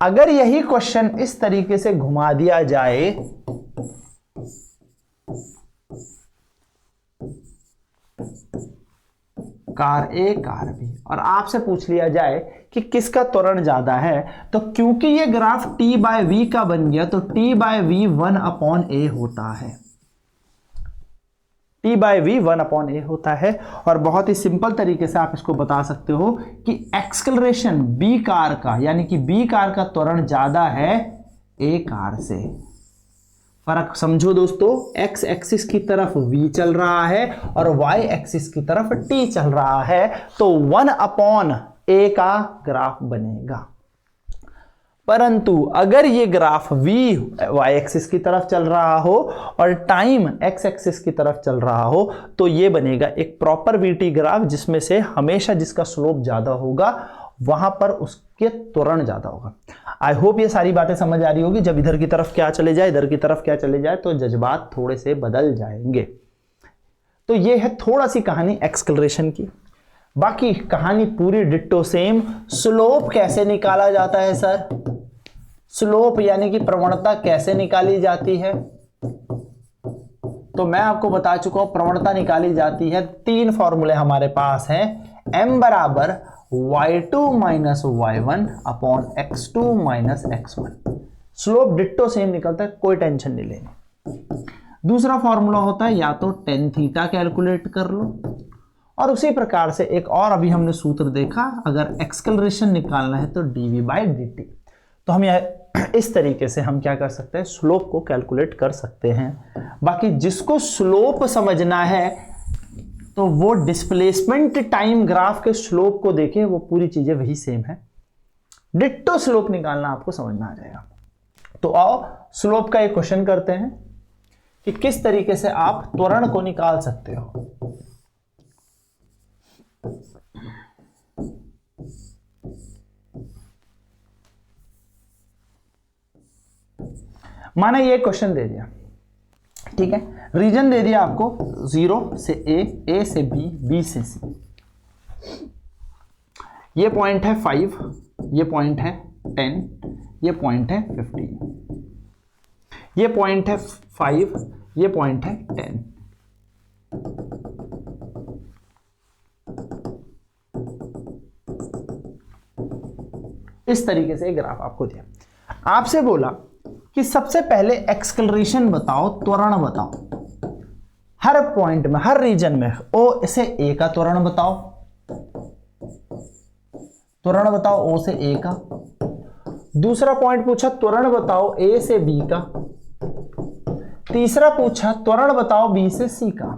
A: अगर यही क्वेश्चन इस तरीके से घुमा दिया जाए, कार ए कार बी, और आपसे पूछ लिया जाए कि किसका त्वरण ज्यादा है, तो क्योंकि ये ग्राफ t/v का बन गया तो t/v 1/a होता है, t/v 1/a होता है। और बहुत ही सिंपल तरीके से आप इसको बता सकते हो कि एक्सक्लरेशन बी कार का, यानी कि बी कार का त्वरण ज्यादा है ए कार से। फर्क समझो दोस्तों, x एक्सिस की तरफ v चल रहा है और y एक्सिस की तरफ t चल रहा है, तो 1/a का ग्राफ बनेगा। परंतु अगर ये ग्राफ v y एक्सिस की तरफ चल रहा हो और टाइम x एक्सिस की तरफ चल रहा हो, तो ये बनेगा एक प्रॉपर vt ग्राफ, जिसमें से हमेशा जिसका स्लोप ज्यादा होगा वहां पर कि त्वरण ज्यादा होगा। आई होप ये सारी बातें समझ आ रही होगी। जब इधर की तरफ क्या चले जाए, इधर की तरफ क्या चले जाए, तो जज्बात थोड़े से बदल जाएंगे। तो ये है थोड़ा सी कहानी एक्सेलरेशन की। बाकी कहानी पूरी डिट्टो सेम। स्लोप कैसे निकाला जाता है सर? स्लोप यानी कि प्रवणता कैसे निकाली जाती है? तो मैं आपको बता चुका हूं, प्रवणता निकाली जाती है, 3 फॉर्मूले हमारे पास हैं। m बराबर y2 minus y1 upon x2 minus x1। Slope ditto same निकलता है, कोई टेंशन नहीं लेनी। दूसरा फॉर्मूला होता है या तो tan थीटा कैलकुलेट कर लो, और उसी प्रकार से एक और अभी हमने सूत्र देखा, अगर एक्सेलरेशन निकालना है तो dv बाई dt। तो हम यह इस तरीके से हम क्या कर सकते हैं, स्लोप को कैलकुलेट कर सकते हैं। बाकी जिसको स्लोप समझना है तो वो डिस्प्लेसमेंट टाइम ग्राफ के स्लोप को देखें, वो पूरी चीजें वही सेम है। डिट्टो स्लोप निकालना आपको समझ में आ जाएगा। तो आओ स्लोप का एक क्वेश्चन करते हैं कि किस तरीके से आप त्वरण को निकाल सकते हो। माना ये क्वेश्चन दे दिया, ठीक है, रीजन दे दिया आपको 0 से a से b, b से c। ये पॉइंट है 5, ये पॉइंट है 10, ये पॉइंट है 15, ये पॉइंट है 5, ये पॉइंट है 10। इस तरीके से ग्राफ आपको दिया, आपसे बोला कि सबसे पहले एक्सेलरेशन बताओ, त्वरण बताओ। हर पॉइंट में, हर रीजन में ओ से ए का त्वरण बताओ, त्वरण बताओ ओ से ए का। दूसरा पॉइंट पूछा त्वरण बताओ ए से बी का। तीसरा पूछा त्वरण बताओ बी से सी का।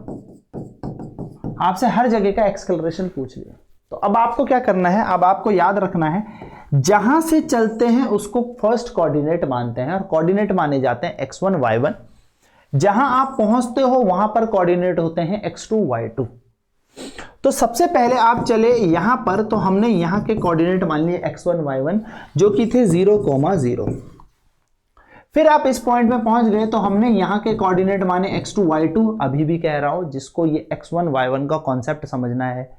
A: आपसे हर जगह का एक्सेलरेशन पूछ लिया। तो अब आपको क्या करना है, अब आपको याद रखना है जहां से चलते हैं उसको फर्स्ट कोऑर्डिनेट मानते हैं, और कोऑर्डिनेट माने जाते हैं x1 y1। जहां आप पहुंचते हो वहां पर कोऑर्डिनेट होते हैं x2 y2। तो सबसे पहले आप चले यहां पर, तो हमने यहां के कोऑर्डिनेट मान लिए x1 y1 जो कि थे 0,0। फिर आप इस पॉइंट में पहुंच गए तो हमने यहां के कोऑर्डिनेट माने x2 y2। अभी भी कह रहा हूं, जिसको ये x1 y1 का कॉन्सेप्ट समझना है,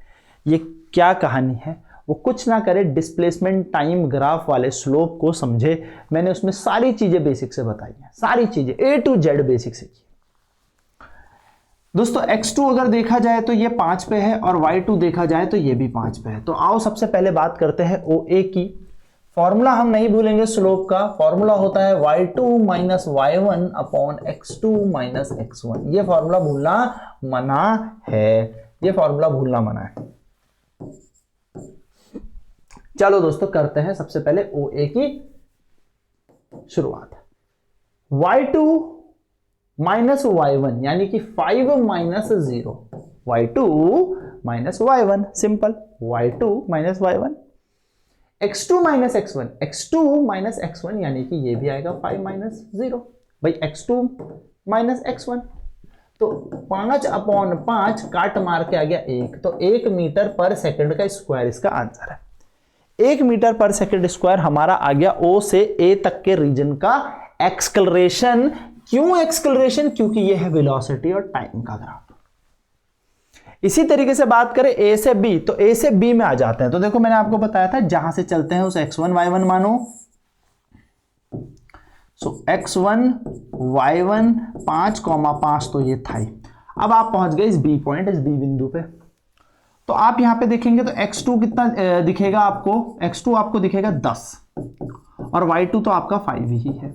A: ये क्या कहानी है, वो कुछ ना करे, डिस्प्लेसमेंट टाइम ग्राफ वाले स्लोप को समझे। मैंने उसमें सारी चीजें बेसिक से बताई हैं, सारी चीजें A to Z बेसिक से की। दोस्तों x2 अगर देखा जाए तो ये 5 पे है, और y2 देखा जाए तो ये भी 5 पे है। तो आओ सबसे पहले बात करते हैं OA की। फॉर्मूला हम नहीं भूलेंगे स्लोप का, फॉर्मूला होता है y2 minus y1 upon x2 minus x1। ये फॉर्मूला भूलना मना है, ये फॉर्मूला भूलना मना है। चलो दोस्तों करते हैं सबसे पहले OA की शुरुआत। y2 माइनस y1 यानी कि 5 minus 0, y2 minus y1, simple, y2 minus y1। x2 minus x1, x2 minus x1 यानी कि ये भी आएगा 5 माइनस 0, भाई x2 माइनस x1। तो 5 अपॉन 5 काट मार के आ गया 1, तो 1 मीटर पर सेकंड का स्क्वायर इसका आंसर है। 1 मीटर पर सेकंड स्क्वायर हमारा आ गया O से A तक के रीजन का एक्सेलरेशन। क्यों एक्सेलरेशन? क्योंकि यह है वेलोसिटी और टाइम का ग्राफ। इसी तरीके से बात करें A से B, तो A से B में आ जाते हैं। तो देखो मैंने आपको बताया था जहां से चलते हैं उसे x1 y1 मानो। सो x1 y1 5,5 तो ये था ही। अब आप पहुंच गए इस B पॉइंट, इस B बिंदु पे। तो आप यहां पे देखेंगे तो x2 कितना दिखेगा आपको, x2 आपको दिखेगा 10, और y2 तो आपका 5 ही है।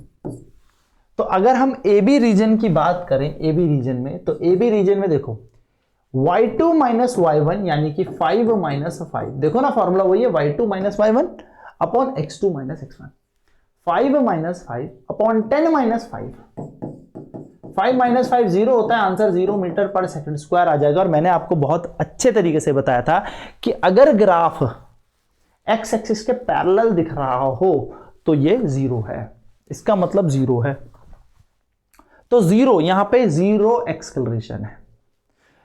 A: तो अगर हम AB रीजन की बात करें, AB रीजन में, तो AB रीजन में देखो y2 माइनस y1 यानी कि 5 माइनस 5, देखो ना फॉर्मूला वही है, y2 minus y1 upon x2 minus x1। 5 minus 5 upon 10 minus 5, 5 minus 5 0 होता है, आंसर 0 मीटर पर सेकंड स्क्वायर आ जाएगा। और मैंने आपको बहुत अच्छे तरीके से बताया था कि अगर ग्राफ एक्स एक्सिस के पैरेलल दिख रहा हो तो ये 0 है, इसका मतलब 0 है। तो 0 यहां पे 0 एक्सेलरेशन है।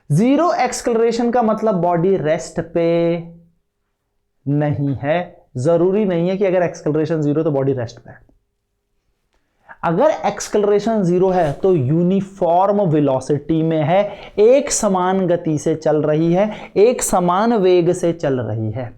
A: 0 एक्सेलरेशन का मतलब बॉडी रेस्ट पे नहीं है, जरूरी नहीं है कि अगर एक्सेलरेशन 0 तो बॉडी रेस्ट पे है। अगर एक्सेलरेशन 0 है तो यूनिफॉर्म वेलोसिटी में है, एक समान गति से चल रही है, एक समान वेग से चल रही है।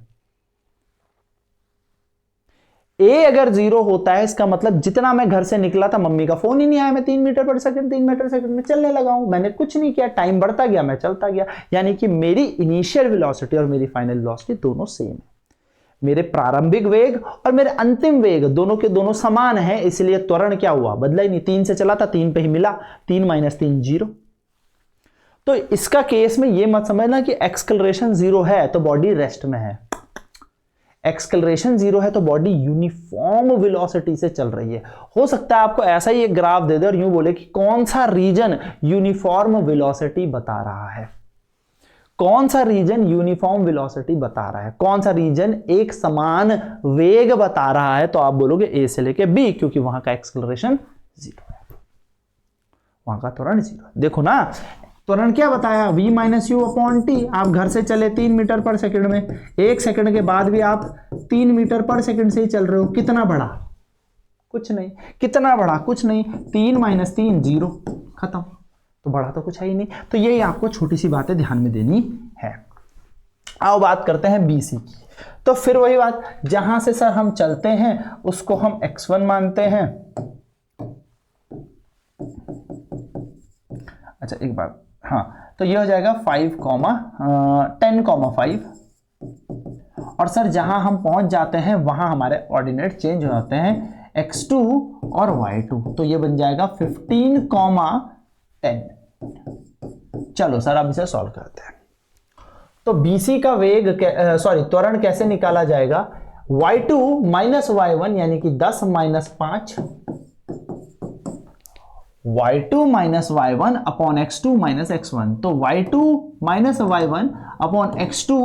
A: ए अगर 0 होता है इसका मतलब जितना मैं घर से निकला था मम्मी का फोन ही नहीं आया, मैं 3 मीटर पर सेकंड 3 मीटर सेकंड में चलने लगा हूं, मैंने कुछ नहीं किया, टाइम बढ़ता गया, मैं चलता गया, यानी कि मेरी इनिशियल वेलोसिटी और मेरी फाइनल वेलोसिटी दोनों सेम है। मेरे प्रारंभिक वेग और मेरे अंतिम वेग दोनों के दोनों समान है, इसलिए त्वरण क्या हुआ, बदला ही नहीं, 3 से चला था 3 पे ही मिला, 3 - 3 0। तो इसका केस में यह मत समझना कि एक्सेलरेशन 0 है तो बॉडी रेस्ट में है। एक्सेलरेशन 0 है तो बॉडी यूनिफॉर्म वेलोसिटी से चल रही है। हो सकता है आपको ऐसा ही एक ग्राफ दे दे और यूं बोले कि कौन सा रीजन यूनिफॉर्म वेलोसिटी बता रहा है, कौन सा रीजन यूनिफॉर्म वेलोसिटी बता रहा है, कौन सा रीजन एक समान वेग बता रहा है, तो आप बोलोगे ए से लेके बी, क्योंकि वहां का एक्सेलरेशन 0 है, वहां का त्वरण 0 है। देखो ना, त्वरण क्या बताया, v - u/t। आप घर से चले 3 मीटर पर सेकंड में, 1 सेकंड के बाद भी आप 3 मीटर पर सेकंड से ही चल रहे हो, कितना बढ़ा, कुछ नहीं, कितना बढ़ा, कुछ नहीं, 3 - 3 0, खत्म, तो बढ़ा तो कुछ है ही नहीं। तो यही आपको छोटी सी बातें ध्यान में देनी है। आओ बात करते हैं BC की। तो फिर वही बात, जहां से सर हम चलते हैं उसको हम x1 मानते हैं। अच्छा एक बार, हाँ, तो ये हो जाएगा 10, 5। और सर जहां हम पहुंच जाते हैं वहां हमारे ऑर्डिनेट चेंज हो जाते हैं, x2 और y2, तो ये बन जाएगा 15, 10। चलो सर अब इसे सॉल्व करते हैं। तो BC का वेग त्वरण कैसे निकाला जाएगा, y2 - y1 यानी कि 10 - 5, y2 - y1 upon x2 - x1, तो y2 - y1 upon x2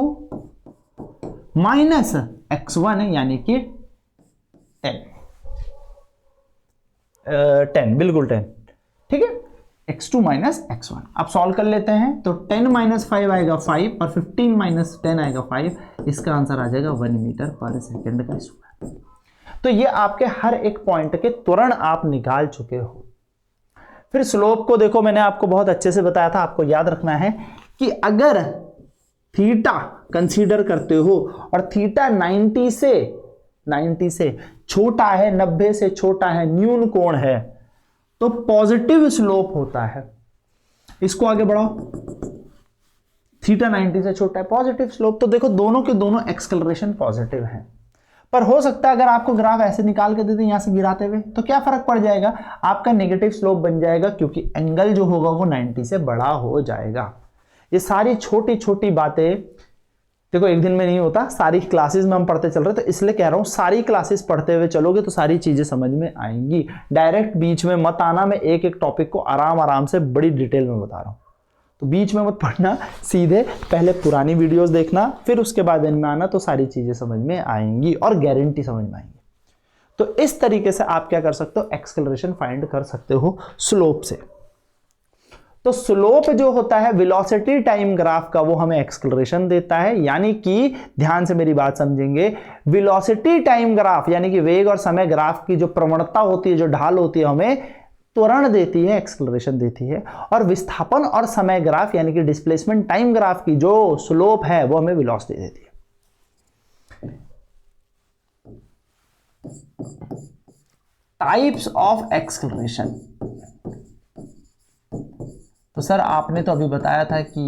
A: - x1 यानी कि 10, बिल्कुल 10, ठीक है, x2 - x1। अब सॉल्व कर लेते हैं, तो 10 - 5 आएगा 5 और 15 - 10 आएगा 5, इसका आंसर आ जाएगा 1 मीटर पर सेकंड का स्क्वायर। तो ये आपके हर एक पॉइंट के त्वरण आप निकाल चुके हो। फिर स्लोप को देखो, मैंने आपको बहुत अच्छे से बताया था, आपको याद रखना है कि अगर थीटा कंसीडर करते हो और थीटा 90 से छोटा है, 90 से छोटा है, न्यून कोण है, तो पॉजिटिव स्लोप होता है। इसको आगे बढ़ाओ, थीटा 90 से छोटा है, पॉजिटिव स्लोप, तो देखो दोनों के दोनों एक्सेलरेशन पॉजिटिव है। पर हो सकता है अगर आपको ग्राफ ऐसे निकाल के दे दें यहां से गिराते हुए, तो क्या फर्क पड़ जाएगा, आपका नेगेटिव स्लोप बन जाएगा, क्योंकि एंगल जो होगा वो 90 से बड़ा हो जाएगा। ये सारी छोटी छोटी बातें देखो एक दिन में नहीं होता, सारी क्लासेस में हम पढ़ते चल रहे, तो इसलिए कह रहा हूं सारी क्लासेस पढ़ते हुए चलोगे तो सारी चीजें समझ में आएंगी। डायरेक्ट बीच में मत आना, मैं एक एक टॉपिक को आराम आराम से बड़ी डिटेल में बता रहा हूं, तो बीच में मत पढ़ना, सीधे पहले पुरानी वीडियोस देखना, फिर उसके बाद इनमें आना, तो सारी चीजें समझ में आएंगी और गारंटी समझ में आएंगी। तो इस तरीके से आप क्या कर सकते हो, एक्सेलरेशन फाइंड कर सकते हो स्लोप से। तो स्लोप जो होता है वेलोसिटी टाइम ग्राफ का, वो हमें एक्सेलरेशन देता है, यानी कि ध्यान से मेरी बात समझेंगे, वेलोसिटी टाइम ग्राफ यानी कि वेग और समय ग्राफ की जो प्रवणता होती है, जो ढाल होती है, हमें त्वरण देती है, एक्सेलरेशन देती है। और विस्थापन और समय ग्राफ यानी कि डिस्प्लेसमेंट टाइम ग्राफ की जो स्लोप है वो हमें वेलोसिटी देती है। टाइप्स ऑफ एक्सेलरेशन, तो सर आपने तो अभी बताया था कि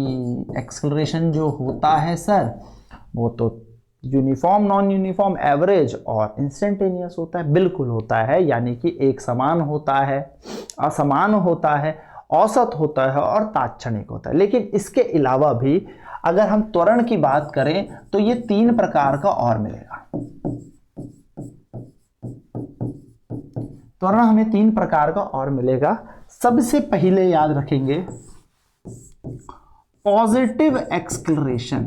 A: एक्सेलरेशन जो होता है सर वो तो यूनिफॉर्म, नॉन यूनिफॉर्म, एवरेज और इंस्टेंटेनियस होता है। बिल्कुल होता है, यानी कि एक समान होता है, असमान होता है, औसत होता है और तात्क्षणिक होता है। लेकिन इसके अलावा भी अगर हम त्वरण की बात करें तो ये 3 प्रकार का और मिलेगा। त्वरण हमें 3 प्रकार का और मिलेगा। सबसे पहले याद रखेंगे पॉजिटिव एक्सेलरेशन,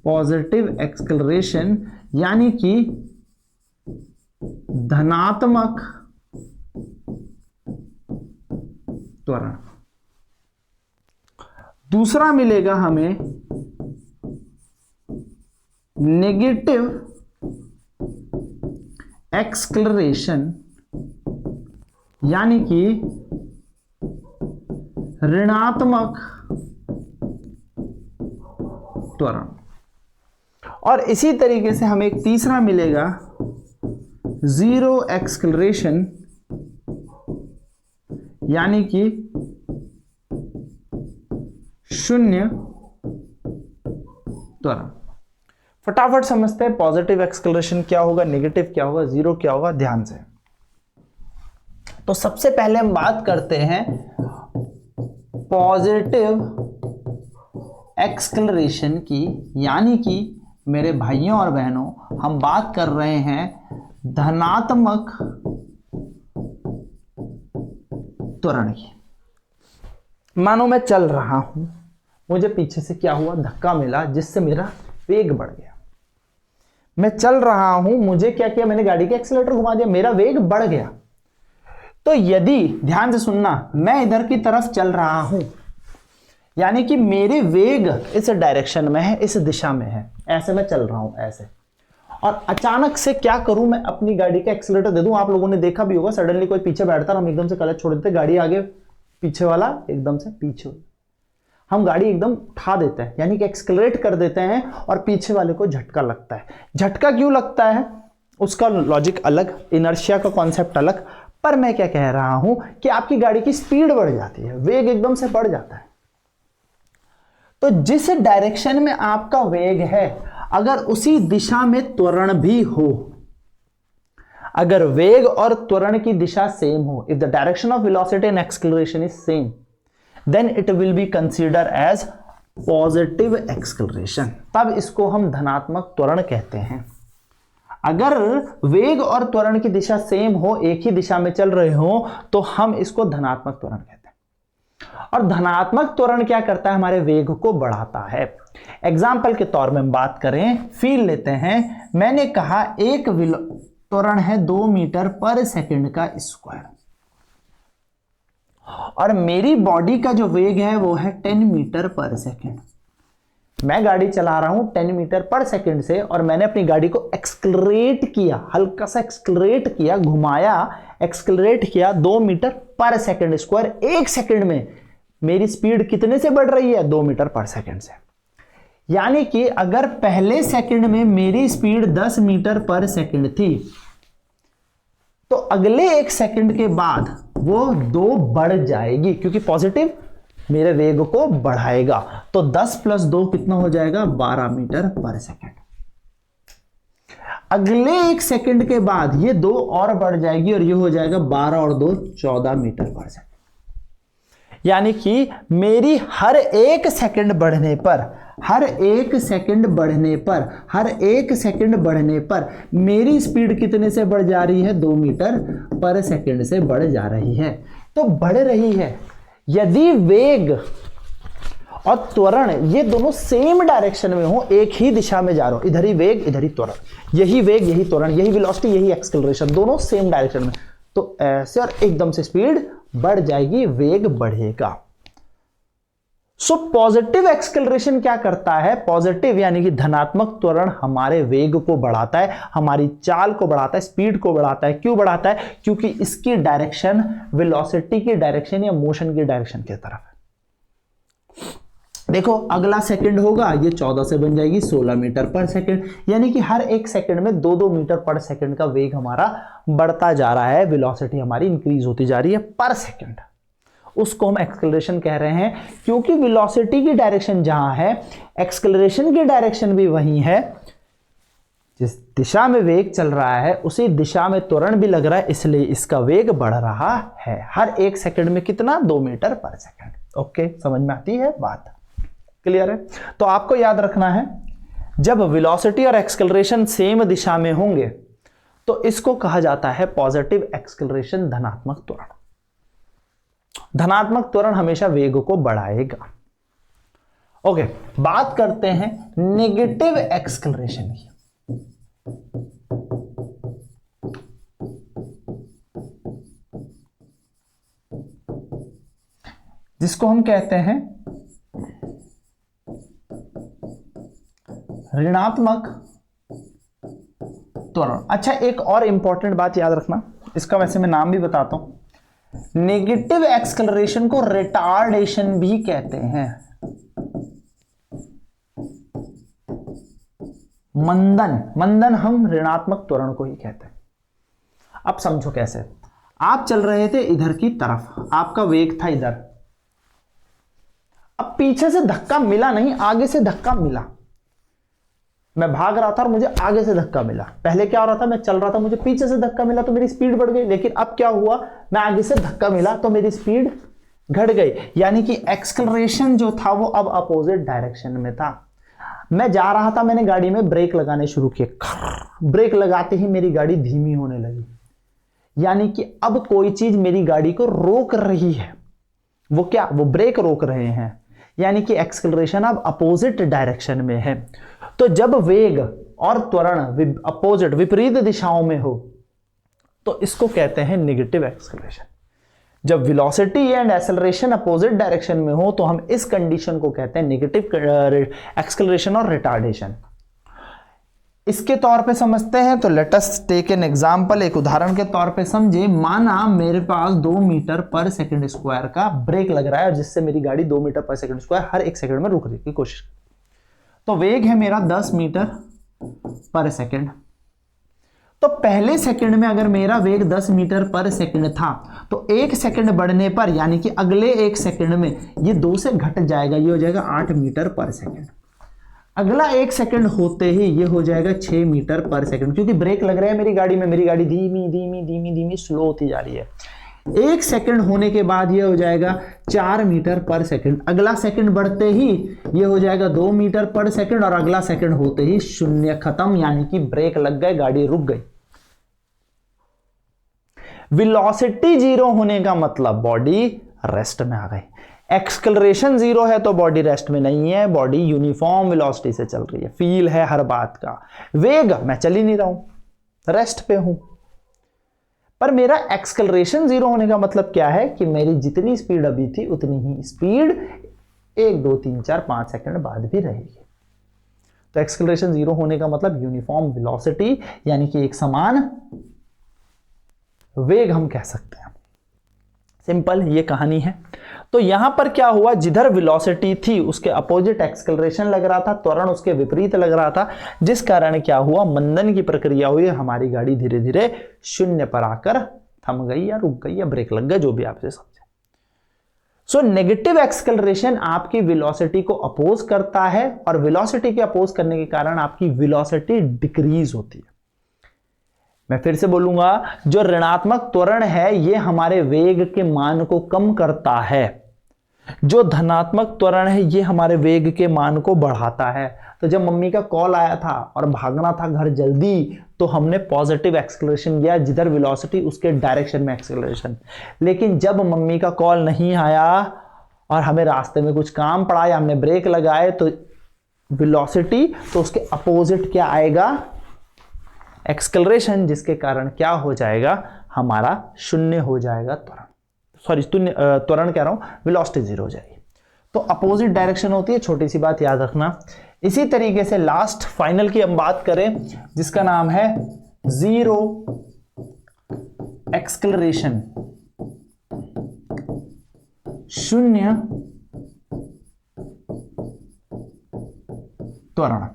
A: पॉजिटिव एक्सेलरेशन यानी कि धनात्मक त्वरण। दूसरा मिलेगा हमें नेगेटिव एक्सक्लरेशन यानी कि ऋणात्मक त्वरण। और इसी तरीके से हमें एक तीसरा मिलेगा जीरो एक्सक्लरेशन यानी कि शून्य त्वरण। फटाफट समझते हैं पॉजिटिव एक्सक्लरेशन क्या होगा, नेगेटिव क्या होगा, जीरो क्या होगा, ध्यान से। तो सबसे पहले हम बात करते हैं पॉजिटिव एक्सक्लरेशन की, यानी कि मेरे भाइयों और बहनों हम बात कर रहे हैं धनात्मक त्वरण की। मानो मैं चल रहा हूं, मुझे पीछे से क्या हुआ, धक्का मिला जिससे मेरा वेग बढ़ गया। मैं चल रहा हूं, मुझे क्या किया, मैंने गाड़ी के एक्सीलरेटर घुमा दिया, मेरा वेग बढ़ गया। तो यदि ध्यान से सुनना, मैं इधर की तरफ चल रहा हूं यानी कि मेरे वेग इस डायरेक्शन में है, इस दिशा में है, ऐसे मैं चल रहा हूं ऐसे, और अचानक से क्या करूं, मैं अपनी गाड़ी का एक्सीलरेटर दे दूं। आप लोगों ने देखा भी होगा, सडनली कोई पीछे बैठता है, हम एकदम से क्लच छोड़ देते, गाड़ी आगे, पीछे वाला एकदम से पीछे, हम गाड़ी एकदम उठा देते हैं, यानी कि एक्सीलरेट कर देते हैं और पीछे वाले को झटका लगता है। झटका क्यों लगता है उसका लॉजिक अलग, इनर्शिया का कॉन्सेप्ट अलग, पर मैं क्या कह रहा हूं कि आपकी गाड़ी की स्पीड बढ़ जाती है, वेग एकदम से बढ़ जाता है। तो जिस डायरेक्शन में आपका वेग है, अगर उसी दिशा में त्वरण भी हो, अगर वेग और त्वरण की दिशा सेम हो, if the direction of velocity and acceleration is same, then it will be consider as positive acceleration. तब इसको हम धनात्मक त्वरण कहते हैं। अगर वेग और त्वरण की दिशा सेम हो, एक ही दिशा में चल रहे हो, तो हम इसको धनात्मक त्वरण कहते हैं। और धनात्मक त्वरण क्या करता है, हमारे वेग को बढ़ाता है। एग्जाम्पल के तौर में हम बात करें, फील लेते हैं। मैंने कहा एक त्वरण है 2 मीटर पर सेकंड का स्क्वायर, और मेरी बॉडी का जो वेग है वो है 10 मीटर पर सेकंड। मैं गाड़ी चला रहा हूं 10 मीटर पर सेकंड से, और मैंने अपनी गाड़ी को एक्सक्लरेट किया, हल्का सा एक्सक्लरेट किया, घुमाया, एक्सक्लरेट किया 2 मीटर पर सेकंड स्क्वायर। एक सेकंड में मेरी स्पीड कितने से बढ़ रही है, 2 मीटर पर सेकंड से। यानी कि अगर पहले सेकंड में मेरी स्पीड 10 मीटर पर सेकंड थी, तो अगले एक सेकंड के बाद वो 2 बढ़ जाएगी, क्योंकि पॉजिटिव मेरे वेग को बढ़ाएगा। तो 10 + 2 कितना हो जाएगा, 12 मीटर पर सेकंड। अगले एक सेकंड के बाद ये 2 और बढ़ जाएगी, और ये हो जाएगा 12 और 2 14 मीटर पर सेकंड। यानी कि मेरी हर एक सेकंड बढ़ने पर, हर एक सेकंड बढ़ने पर, हर एक सेकंड बढ़ने पर मेरी स्पीड कितने से बढ़ जा रही है, 2 मीटर पर सेकंड से बढ़ जा रही है। तो बढ़ रही है। यदि वेग और त्वरण ये दोनों सेम डायरेक्शन में हो, एक ही दिशा में जा रहा हो, इधर ही वेग इधर ही त्वरण, यही वेग यही त्वरण, यही वेलोसिटी यही एक्सेलरेशन, दोनों सेम डायरेक्शन में, तो ऐसे और एकदम से स्पीड बढ़ जाएगी, वेग बढ़ेगा। सो पॉजिटिव एक्सेलरेशन क्या करता है, पॉजिटिव यानी कि धनात्मक त्वरण हमारे वेग को बढ़ाता है, हमारी चाल को बढ़ाता है, स्पीड को बढ़ाता है। क्यों बढ़ाता है, क्योंकि इसकी डायरेक्शन वेलोसिटी की डायरेक्शन या मोशन की डायरेक्शन की तरफ है। देखो अगला सेकंड होगा, ये 14 से बन जाएगी 16 मीटर पर सेकंड, यानी कि हर एक सेकंड में 2-2 मीटर पर सेकंड का वेग हमारा बढ़ता जा रहा है, वेलोसिटी हमारी इंक्रीज होती जा रही है पर सेकंड। उसको हम एक्सेलरेशन कह रहे हैं, क्योंकि वेलोसिटी की डायरेक्शन जहां है, एक्सेलरेशन की डायरेक्शन भी वही है। जिस दिशा में वेग चल रहा है उसी दिशा में त्वरण भी लग रहा है, इसलिए इसका वेग बढ़ रहा है। हर एक सेकंड में कितना, 2 मीटर पर सेकंड। ओके, समझ में आती है बात, क्लियर है। तो आपको याद रखना है, जब वेलोसिटी और एक्सेलरेशन सेम दिशा में होंगे तो इसको कहा जाता है पॉजिटिव एक्सेलरेशन, धनात्मक त्वरण। धनात्मक त्वरण हमेशा वेग को बढ़ाएगा। ओके, बात करते हैं नेगेटिव एक्सेलरेशन की। जिसको हम कहते हैं ऋणात्मक त्वरण। अच्छा, एक और इंपॉर्टेंट बात याद रखना, इसका वैसे मैं नाम भी बताता हूं। नेगेटिव एक्सेलरेशन को रिटार्डेशन भी कहते हैं। मंदन हम ऋणात्मक त्वरण को ही कहते हैं। अब समझो कैसे। आप चल रहे थे इधर की तरफ, आपका वेग था इधर, अब पीछे से धक्का मिला नहीं, आगे से धक्का मिला। मैं भाग रहा था और मुझे आगे से धक्का मिला। पहले क्या हो रहा था, मैं चल रहा था, मुझे पीछे से धक्का मिला तो मेरी स्पीड बढ़ गई। लेकिन अब क्या हुआ, मैं आगे से धक्का मिला तो मेरी स्पीड घट गई। यानी कि एक्सेलरेशन जो था वो अब अपोजिट डायरेक्शन में था। मैं जा रहा था, मैंने गाड़ी में ब्रेक लगाने शुरू किए, ब्रेक लगाते ही मेरी गाड़ी धीमी होने लगी। यानी कि अब कोई चीज मेरी गाड़ी को रोक रही है। वो क्या, वो ब्रेक रोक रहे हैं। यानी कि एक्सेलरेशन अब अपोजिट डायरेक्शन में है। तो जब वेग और त्वरण अपोजिट विपरीत दिशाओं में हो तो इसको कहते हैं नेगेटिव एक्सेलरेशन। जब velocity and acceleration opposite direction में हो तो हम इस कंडीशन को कहते हैं नेगेटिव एक्सेलरेशन और रिटार्डेशन। इसके तौर पे समझते हैं तो let us take an example, एक उदाहरण के तौर पे समझे। माना मेरे पास 2 मीटर पर सेकंड स्क्वायर का ब्रेक लग रहा है जिससे मेरी गाड़ी 2 मीटर पर सेकंड स्क्वायर हर 1 सेकंड में रुकने की कोशिश कर। तो वेग है मेरा 10 मीटर पर सेकंड। तो पहले सेकंड में अगर मेरा वेग 10 मीटर पर सेकंड था तो 1 सेकंड बढ़ने पर यानी कि अगले 1 सेकंड में ये 2 से घट जाएगा, ये हो जाएगा 8 मीटर पर सेकंड। अगला 1 सेकंड होते ही ये हो जाएगा 6 मीटर पर सेकंड, क्योंकि ब्रेक लग रहे हैं मेरी गाड़ी में, मेरी गाड़ी धीमी धीमी धीमी धीमी स्लो होती जा रही है। 1 सेकंड होने के बाद ये हो जाएगा 4 मीटर पर सेकंड। अगला सेकंड बढ़ते ही ये हो जाएगा 2 मीटर पर सेकंड और अगला सेकंड होते ही 0 खत्म, यानी कि ब्रेक लग गए, गाड़ी रुक गई। वेलोसिटी 0 होने का मतलब बॉडी रेस्ट में आ गई। एक्सेलरेशन 0 है तो बॉडी रेस्ट में नहीं है, बॉडी यूनिफॉर्म वेलोसिटी से चल रही है, फील है हर बात का। वेग मैं चल ही नहीं रहा हूं, रेस्ट पे हूं। पर मेरा एक्सेलरेशन 0 होने का मतलब क्या है कि मेरी जितनी स्पीड अभी थी उतनी ही स्पीड 1 2 3 4 5 सेकंड बाद भी रहेगी। तो एक्सेलरेशन 0 होने का मतलब यूनिफॉर्म वेलोसिटी, यानी कि एक समान वेग हम कह सकते हैं। सिंपल ये कहानी है। तो यहां पर क्या हुआ, जिधर वेलोसिटी थी उसके अपोजिट एक्सेलरेशन लग रहा था, त्वरण उसके विपरीत लग रहा था, जिस कारण क्या हुआ, मंदन की प्रक्रिया हुई, हमारी गाड़ी धीरे धीरे 0 पर आकर थम गई या रुक गई या ब्रेक लग गया, जो भी आपसे समझे। सो नेगेटिव एक्सेलरेशन आपकी वेलोसिटी को अपोज करता है और वेलोसिटी के अपोज करने के कारण आपकी वेलोसिटी डिक्रीज होती है। मैं फिर से बोलूंगा, जो ऋणात्मक त्वरण है ये हमारे वेग के मान को कम करता है, जो धनात्मक त्वरण है ये हमारे वेग के मान को बढ़ाता है। तो जब मम्मी का कॉल आया था और भागना था घर जल्दी तो हमने पॉजिटिव एक्सेलरेशन किया, जिधर वेलोसिटी उसके डायरेक्शन में एक्सेलरेशन। लेकिन जब मम्मी का कॉल नहीं आया और हमें रास्ते में कुछ काम पड़ा या हमने ब्रेक लगाए तो वेलोसिटी, तो उसके अपोजिट क्या आएगा, एक्सेलरेशन, जिसके कारण क्या हो जाएगा, हमारा 0 हो जाएगा त्वरण, सॉरी त्वरण कह रहा हूं, वेलोसिटी 0 हो जाएगी। तो अपोजिट डायरेक्शन होती है, छोटी सी बात याद रखना। इसी तरीके से लास्ट फाइनल की हम बात करें जिसका नाम है 0 एक्सेलरेशन, 0 त्वरण।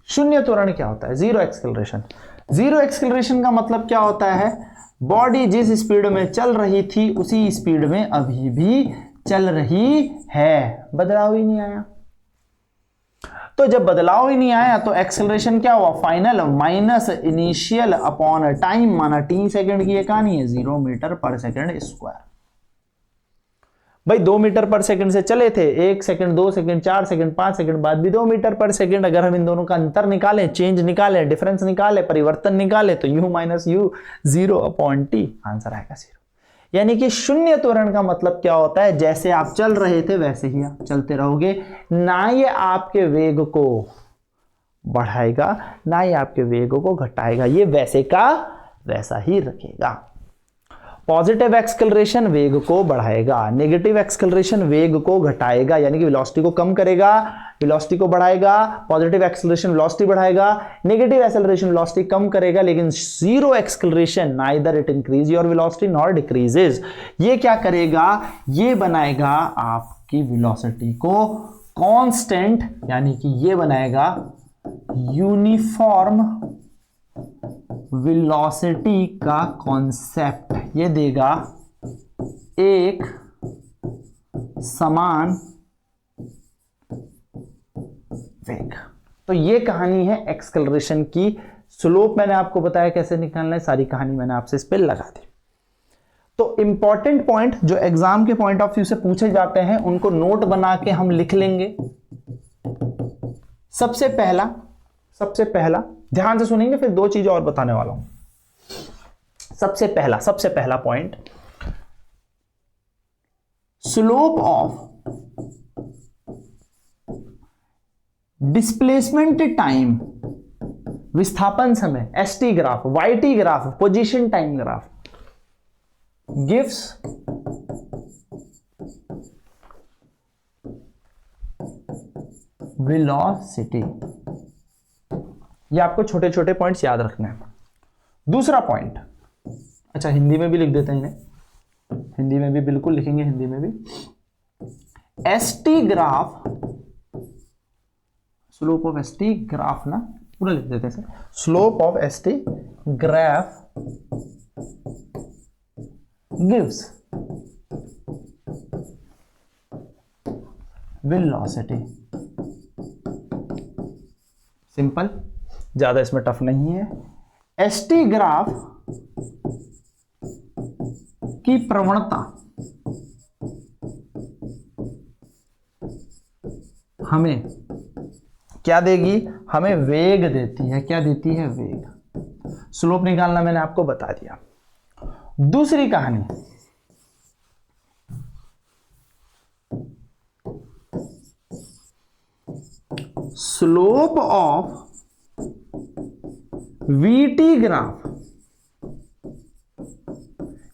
A: 0 त्वरण क्या होता है, 0 एक्सेलरेशन। 0 एक्सेलरेशन का मतलब क्या होता है, बॉडी जिस स्पीड में चल रही थी उसी स्पीड में अभी भी चल रही है, बदलाव ही नहीं आया। तो जब बदलाव ही नहीं आया तो एक्सेलरेशन क्या हुआ, final minus initial upon time, माना t सेकंड की ये कहानी है, 0 मीटर पर सेकंड स्क्वायर। भाई 2 मीटर पर सेकंड से चले थे, 1 सेकंड 2 सेकंड 4 सेकंड 5 सेकंड बाद भी 2 मीटर पर सेकंड। अगर हम इन दोनों का अंतर निकालें, चेंज निकालें, डिफरेंस निकालें, परिवर्तन निकालें तो u minus u 0 upon t, answer आएगा 0। यानी कि 0 त्वरण का मतलब क्या होता है, जैसे आप चल रहे थे वैसे ही आप चलते रहोगे, ना ये आपके वेग को बढ़ाएगा ना ये आपके वेग को घटाएगा, ये वैसे का वैसा ही रखेगा। पॉजिटिव एक्सेलरेशन वेग को बढ़ाएगा, नेगेटिव एक्सेलरेशन वेग को घटाएगा, यानी कि वेलोसिटी को कम करेगा, वेलोसिटी को बढ़ाएगा। पॉजिटिव एक्सेलरेशन वेलोसिटी बढ़ाएगा, नेगेटिव एक्सेलरेशन वेलोसिटी कम करेगा, लेकिन zero acceleration neither it increase your velocity nor decreases. ये क्या करेगा, ये बनाएगा आपकी वेलोसिटी को कांस्टेंट, यानी कि ये बनाएगा यूनिफॉर्म वेलोसिटी का कॉन्सेप्ट, ये देगा एक समान वेग। तो ये कहानी है एक्सेलरेशन की। स्लोप मैंने आपको बताया कैसे निकालना है, सारी कहानी मैंने आपसे इस पे लगा दी। तो इंपॉर्टेंट पॉइंट जो एग्जाम के पॉइंट ऑफ व्यू से पूछे जाते हैं उनको नोट बना के हम लिख लेंगे। सबसे पहला ध्यान से सुनेंगे, फिर दो चीजें और बताने वाला हूं। सबसे पहला point, slope of displacement time, विस्थापन समय, ST graph, YT graph, position time graph, gives velocity. ये आपको छोटे छोटे पॉइंट्स याद रखने हैं। दूसरा पॉइंट, अच्छा हिंदी में भी लिख देते हैं इन्हें, हिंदी में भी बिल्कुल लिखेंगे, हिंदी में भी। ST graph, slope of ST graph ना पूरा लिख देते हैं, slope of ST graph gives velocity. Simple, ज्यादा इसमें टफ नहीं है। एसटी ग्राफ की प्रवणता हमें क्या देगी, हमें वेग देती है। क्या देती है, वेग। स्लोप निकालना मैंने आपको बता दिया। दूसरी कहानी, स्लोप ऑफ वीटी ग्राफ,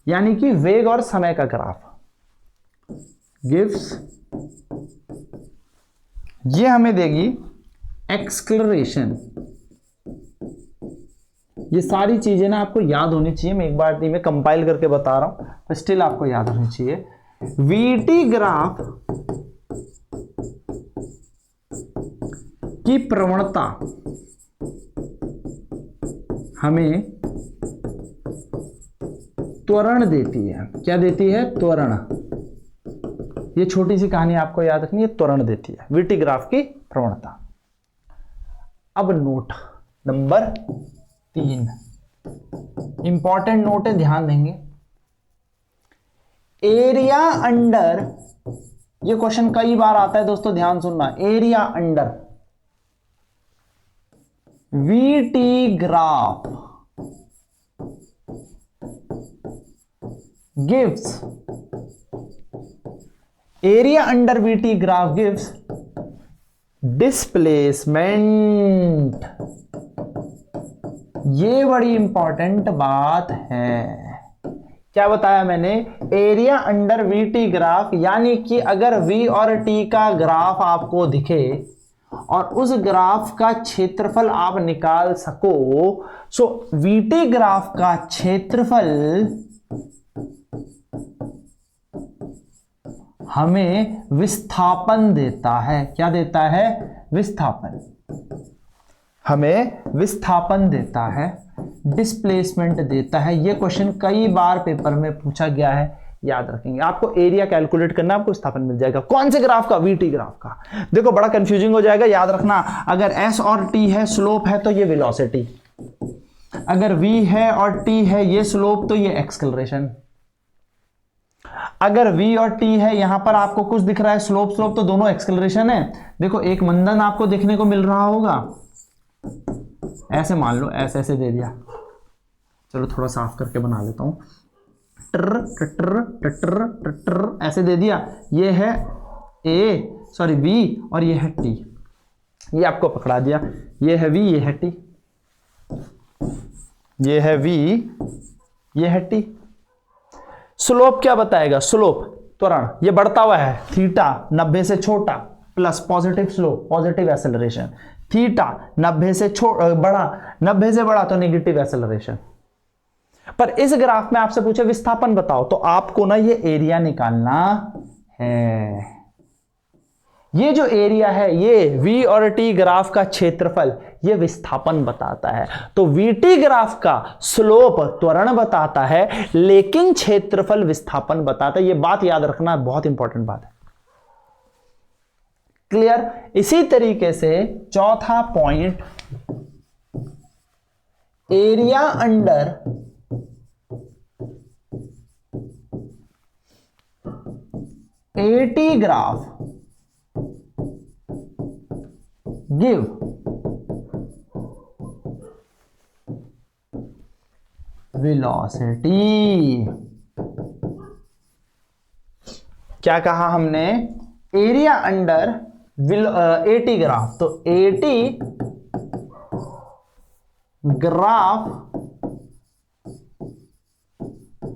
A: यानी कि वेग और समय का ग्राफ, गिव्स, ये हमें देगी एक्सेलरेशन। ये सारी चीजें ना आपको याद होनी चाहिए, मैं एक बार में कंपाइल करके बता रहा हूं, पर स्टिल आपको याद होनी चाहिए। वीटी ग्राफ की प्रवणता हमें त्वरण देती है। क्या देती है, त्वरण। ये छोटी सी कहानी आपको याद रखनी है, त्वरण देती है वीटी ग्राफ की प्रवणता। अब नोट नंबर 3, इंपॉर्टेंट नोट है, ध्यान देंगे। एरिया अंडर, ये क्वेश्चन कई बार आता है दोस्तों, ध्यान सुनना। Area under VT graph gives, area under VT graph gives displacement। ये बड़ी इंपॉर्टेंट बात है। क्या बताया मैंने, एरिया अंडर VT ग्राफ, यानी कि अगर V और T का ग्राफ आपको दिखे और उस ग्राफ का क्षेत्रफल आप निकाल सको, सो VT ग्राफ का क्षेत्रफल हमें विस्थापन देता है। क्या देता है, विस्थापन। हमें विस्थापन देता है, डिस्प्लेसमेंट देता है। यह क्वेश्चन कई बार पेपर में पूछा गया है, याद रखेंगे। आपको एरिया कैलकुलेट करना, आपको विस्थापन मिल जाएगा। कौन से ग्राफ का, वीटी ग्राफ का। देखो बड़ा कंफ्यूजिंग हो जाएगा, याद रखना। अगर एस और टी है, स्लोप है, तो ये वेलोसिटी। अगर वी है और टी है, ये स्लोप, तो ये एक्सेलरेशन। अगर v और t है, यहां पर आपको कुछ दिख रहा है, स्लोप स्लोप, तो दोनों एक्सेलरेशन है। देखो एक मंदन आपको देखने को मिल रहा होगा, ऐसे मान लो, ऐसे ऐसे दे दिया। चलो थोड़ा साफ करके बना लेता हूं। टर टर टर टर ऐसे दे दिया। ये है v और ये है t। ये आपको पकड़ा दिया। ये है v, ये है t। ये है v, ये है t। स्लोप क्या बताएगा? स्लोप त्वरण, ये बढ़ता हुआ है, थीटा 90 से छोटा plus positive slope, positive acceleration, theta 90 से बड़ा, 90 से बड़ा तो नेगेटिव एक्सेलरेशन। पर इस ग्राफ में आपसे पूछे विस्थापन बताओ, तो आपको ना ये एरिया निकालना है। ये जो एरिया है ये v और t ग्राफ का क्षेत्रफल, ये विस्थापन बताता है। तो vt ग्राफ का स्लोप त्वरण बताता है, लेकिन क्षेत्रफल विस्थापन बताता है। ये बात याद रखना, बहुत इंपॉर्टेंट बात है। क्लियर? इसी तरीके से चौथा point, area under AT graph give velocity. क्या कहा हमने? एरिया अंडर AT ग्राफ, तो AT ग्राफ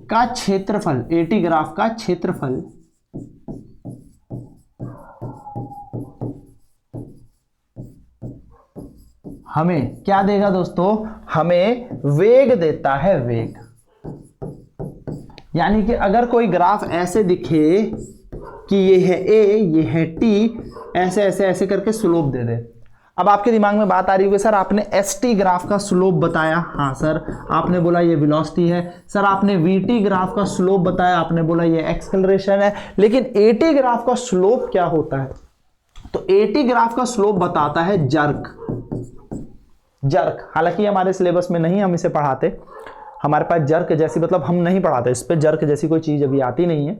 A: का क्षेत्रफल, AT ग्राफ का क्षेत्रफल हमें क्या देगा दोस्तों? हमें वेग देता है, वेग। यानी कि अगर कोई ग्राफ ऐसे दिखे कि ये है A, ये है T, ऐसे ऐसे ऐसे करके स्लोप दे दे। अब आपके दिमाग में बात आ रही होगी, सर आपने ST ग्राफ का स्लोप बताया, हाँ सर। आपने बोला ये वेलोसिटी है, सर आपने VT ग्राफ का स्लोप बताया, आपने बोला ये एक्सेलरेशन है, लेकिन AT ग्राफ का स्लोप क्या होता है? तो AT ग्राफ का स्लोप बताता है जर्क। जर्क, हालांकि हमारे सिलेबस में नहीं हम इसे पढ़ाते, हमारे पास जर्क जैसी, मतलब हम नहीं पढ़ाते इस पे, जर्क जैसी कोई चीज अभी आती नहीं है,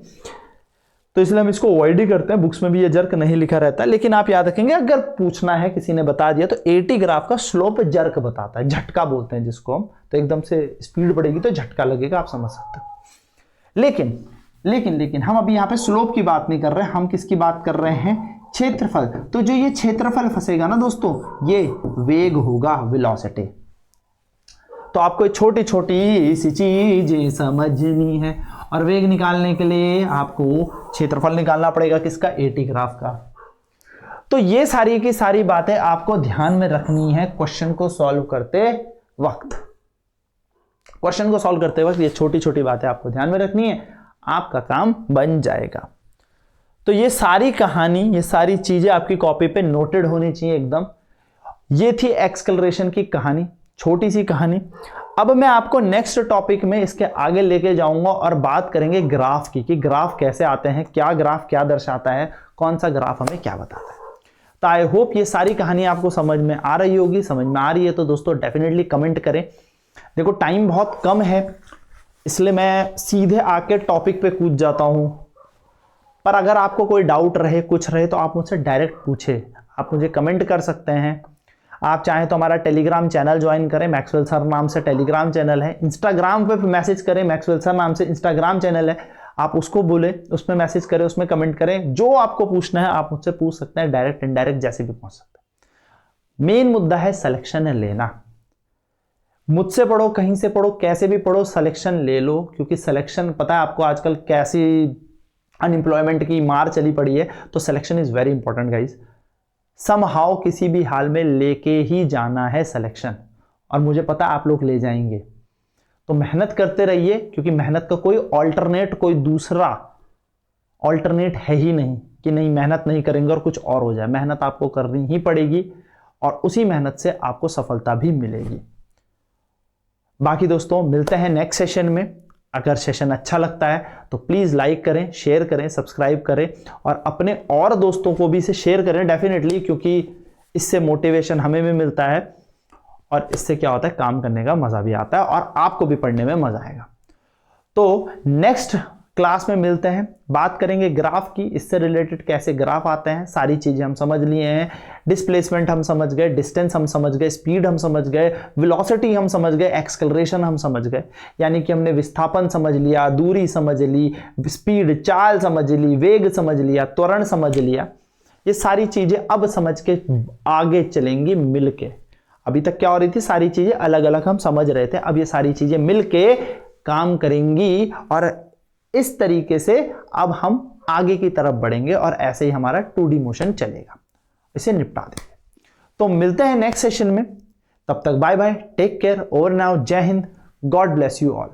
A: तो इसलिए हम इसको अवॉइड ही करते हैं। बुक्स में भी ये जर्क नहीं लिखा रहता है, लेकिन आप याद रखेंगे, अगर पूछना है, किसी ने बता दिया, तो AT ग्राफ का स्लोप जर्क बताता है, झटका बोलते हैं जिसको हम। तो एकदम से स्पीड बढ़ेगी तो झटका लगेगा, आप समझ सकते हो। लेकिन हम अभी यहाँ पे स्लोप की बात नहीं कर रहे, हम किसकी बात कर रहे हैं? क्षेत्रफल। तो जो ये क्षेत्रफल फंसेगा ना दोस्तों, ये वेग होगा, वेलोसिटी। तो आपको छोटी छोटी सी चीजें समझनी है, और वेग निकालने के लिए आपको क्षेत्रफल निकालना पड़ेगा, किसका? AT ग्राफ का। तो ये सारी की सारी बातें आपको ध्यान में रखनी है क्वेश्चन को सॉल्व करते वक्त। क्वेश्चन को सॉल्व करते वक्त ये छोटी छोटी बातें आपको ध्यान में रखनी है, आपका काम बन जाएगा। तो ये सारी कहानी, ये सारी चीजें आपकी कॉपी पे नोटेड होनी चाहिए एकदम। ये थी एक्सेलरेशन की कहानी, छोटी सी कहानी। अब मैं आपको नेक्स्ट टॉपिक में इसके आगे लेके जाऊंगा और बात करेंगे ग्राफ की, कि ग्राफ कैसे आते हैं, क्या ग्राफ क्या दर्शाता है, कौन सा ग्राफ हमें क्या बताता है। तो आई होप ये सारी कहानी आपको समझ में आ रही होगी। समझ में आ रही है तो दोस्तों डेफिनेटली कमेंट करें। देखो टाइम बहुत कम है, इसलिए मैं सीधे आके टॉपिक पे कूद जाता हूं, पर अगर आपको कोई डाउट रहे, कुछ रहे, तो आप मुझसे डायरेक्ट पूछे, आप मुझे कमेंट कर सकते हैं। आप चाहें तो हमारा टेलीग्राम चैनल ज्वाइन करें, मैक्सवेल सर नाम से टेलीग्राम चैनल है। इंस्टाग्राम पे मैसेज करें, मैक्सवेल सर नाम से इंस्टाग्राम चैनल है, आप उसको बोले, उसमें मैसेज करें, उसमें कमेंट करें। जो आपको पूछना है आप मुझसे पूछ सकते हैं, डायरेक्ट इनडायरेक्ट जैसे भी पूछ सकते हैं। मेन मुद्दा है सिलेक्शन लेना। मुझसे पढ़ो, कहीं से पढ़ो, कैसे भी पढ़ो, सिलेक्शन ले लो, क्योंकि सिलेक्शन पता है आपको आजकल कैसी अनएम्प्लॉयमेंट की मार चली पड़ी है। तो selection is very important guys. Somehow किसी भी हाल में लेके ही जाना है सिलेक्शन, और मुझे पता आप लोग ले जाएंगे। तो मेहनत करते रहिए, क्योंकि मेहनत का कोई ऑल्टरनेट, कोई दूसरा ऑल्टरनेट है ही नहीं कि नहीं मेहनत नहीं करेंगे और कुछ और हो जाए। मेहनत आपको करनी ही पड़ेगी, और उसी मेहनत से आपको सफलता भी मिलेगी। बाकी दोस्तों मिलते हैं नेक्स्ट सेशन में। अगर सेशन अच्छा लगता है तो प्लीज़ लाइक करें, शेयर करें, सब्सक्राइब करें, और अपने और दोस्तों को भी इसे शेयर करें डेफिनेटली, क्योंकि इससे मोटिवेशन हमें भी मिलता है, और इससे क्या होता है, काम करने का मज़ा भी आता है, और आपको भी पढ़ने में मज़ा आएगा। तो नेक्स्ट क्लास में मिलते हैं, बात करेंगे ग्राफ की, इससे रिलेटेड कैसे ग्राफ आते हैं, सारी चीज़ें हम समझ लिए हैं। डिस्प्लेसमेंट हम समझ गए, डिस्टेंस हम समझ गए, स्पीड हम समझ गए, वेलोसिटी हम समझ गए, एक्सेलरेशन हम समझ गए। यानी कि हमने विस्थापन समझ लिया, दूरी समझ ली, स्पीड, चाल समझ ली, वेग समझ लिया, त्वरण समझ लिया। ये सारी चीज़ें अब समझ के आगे चलेंगी मिलके। अभी तक क्या हो रही थी, सारी चीज़ें अलग अलग हम समझ रहे थे, अब ये सारी चीज़ें मिलके काम करेंगी, और इस तरीके से अब हम आगे की तरफ बढ़ेंगे और ऐसे ही हमारा 2D मोशन चलेगा, इसे निपटा देंगे। तो मिलते हैं नेक्स्ट सेशन में, तब तक bye bye, take care, over now, जय हिंद, गॉड ब्लेस यू ऑल।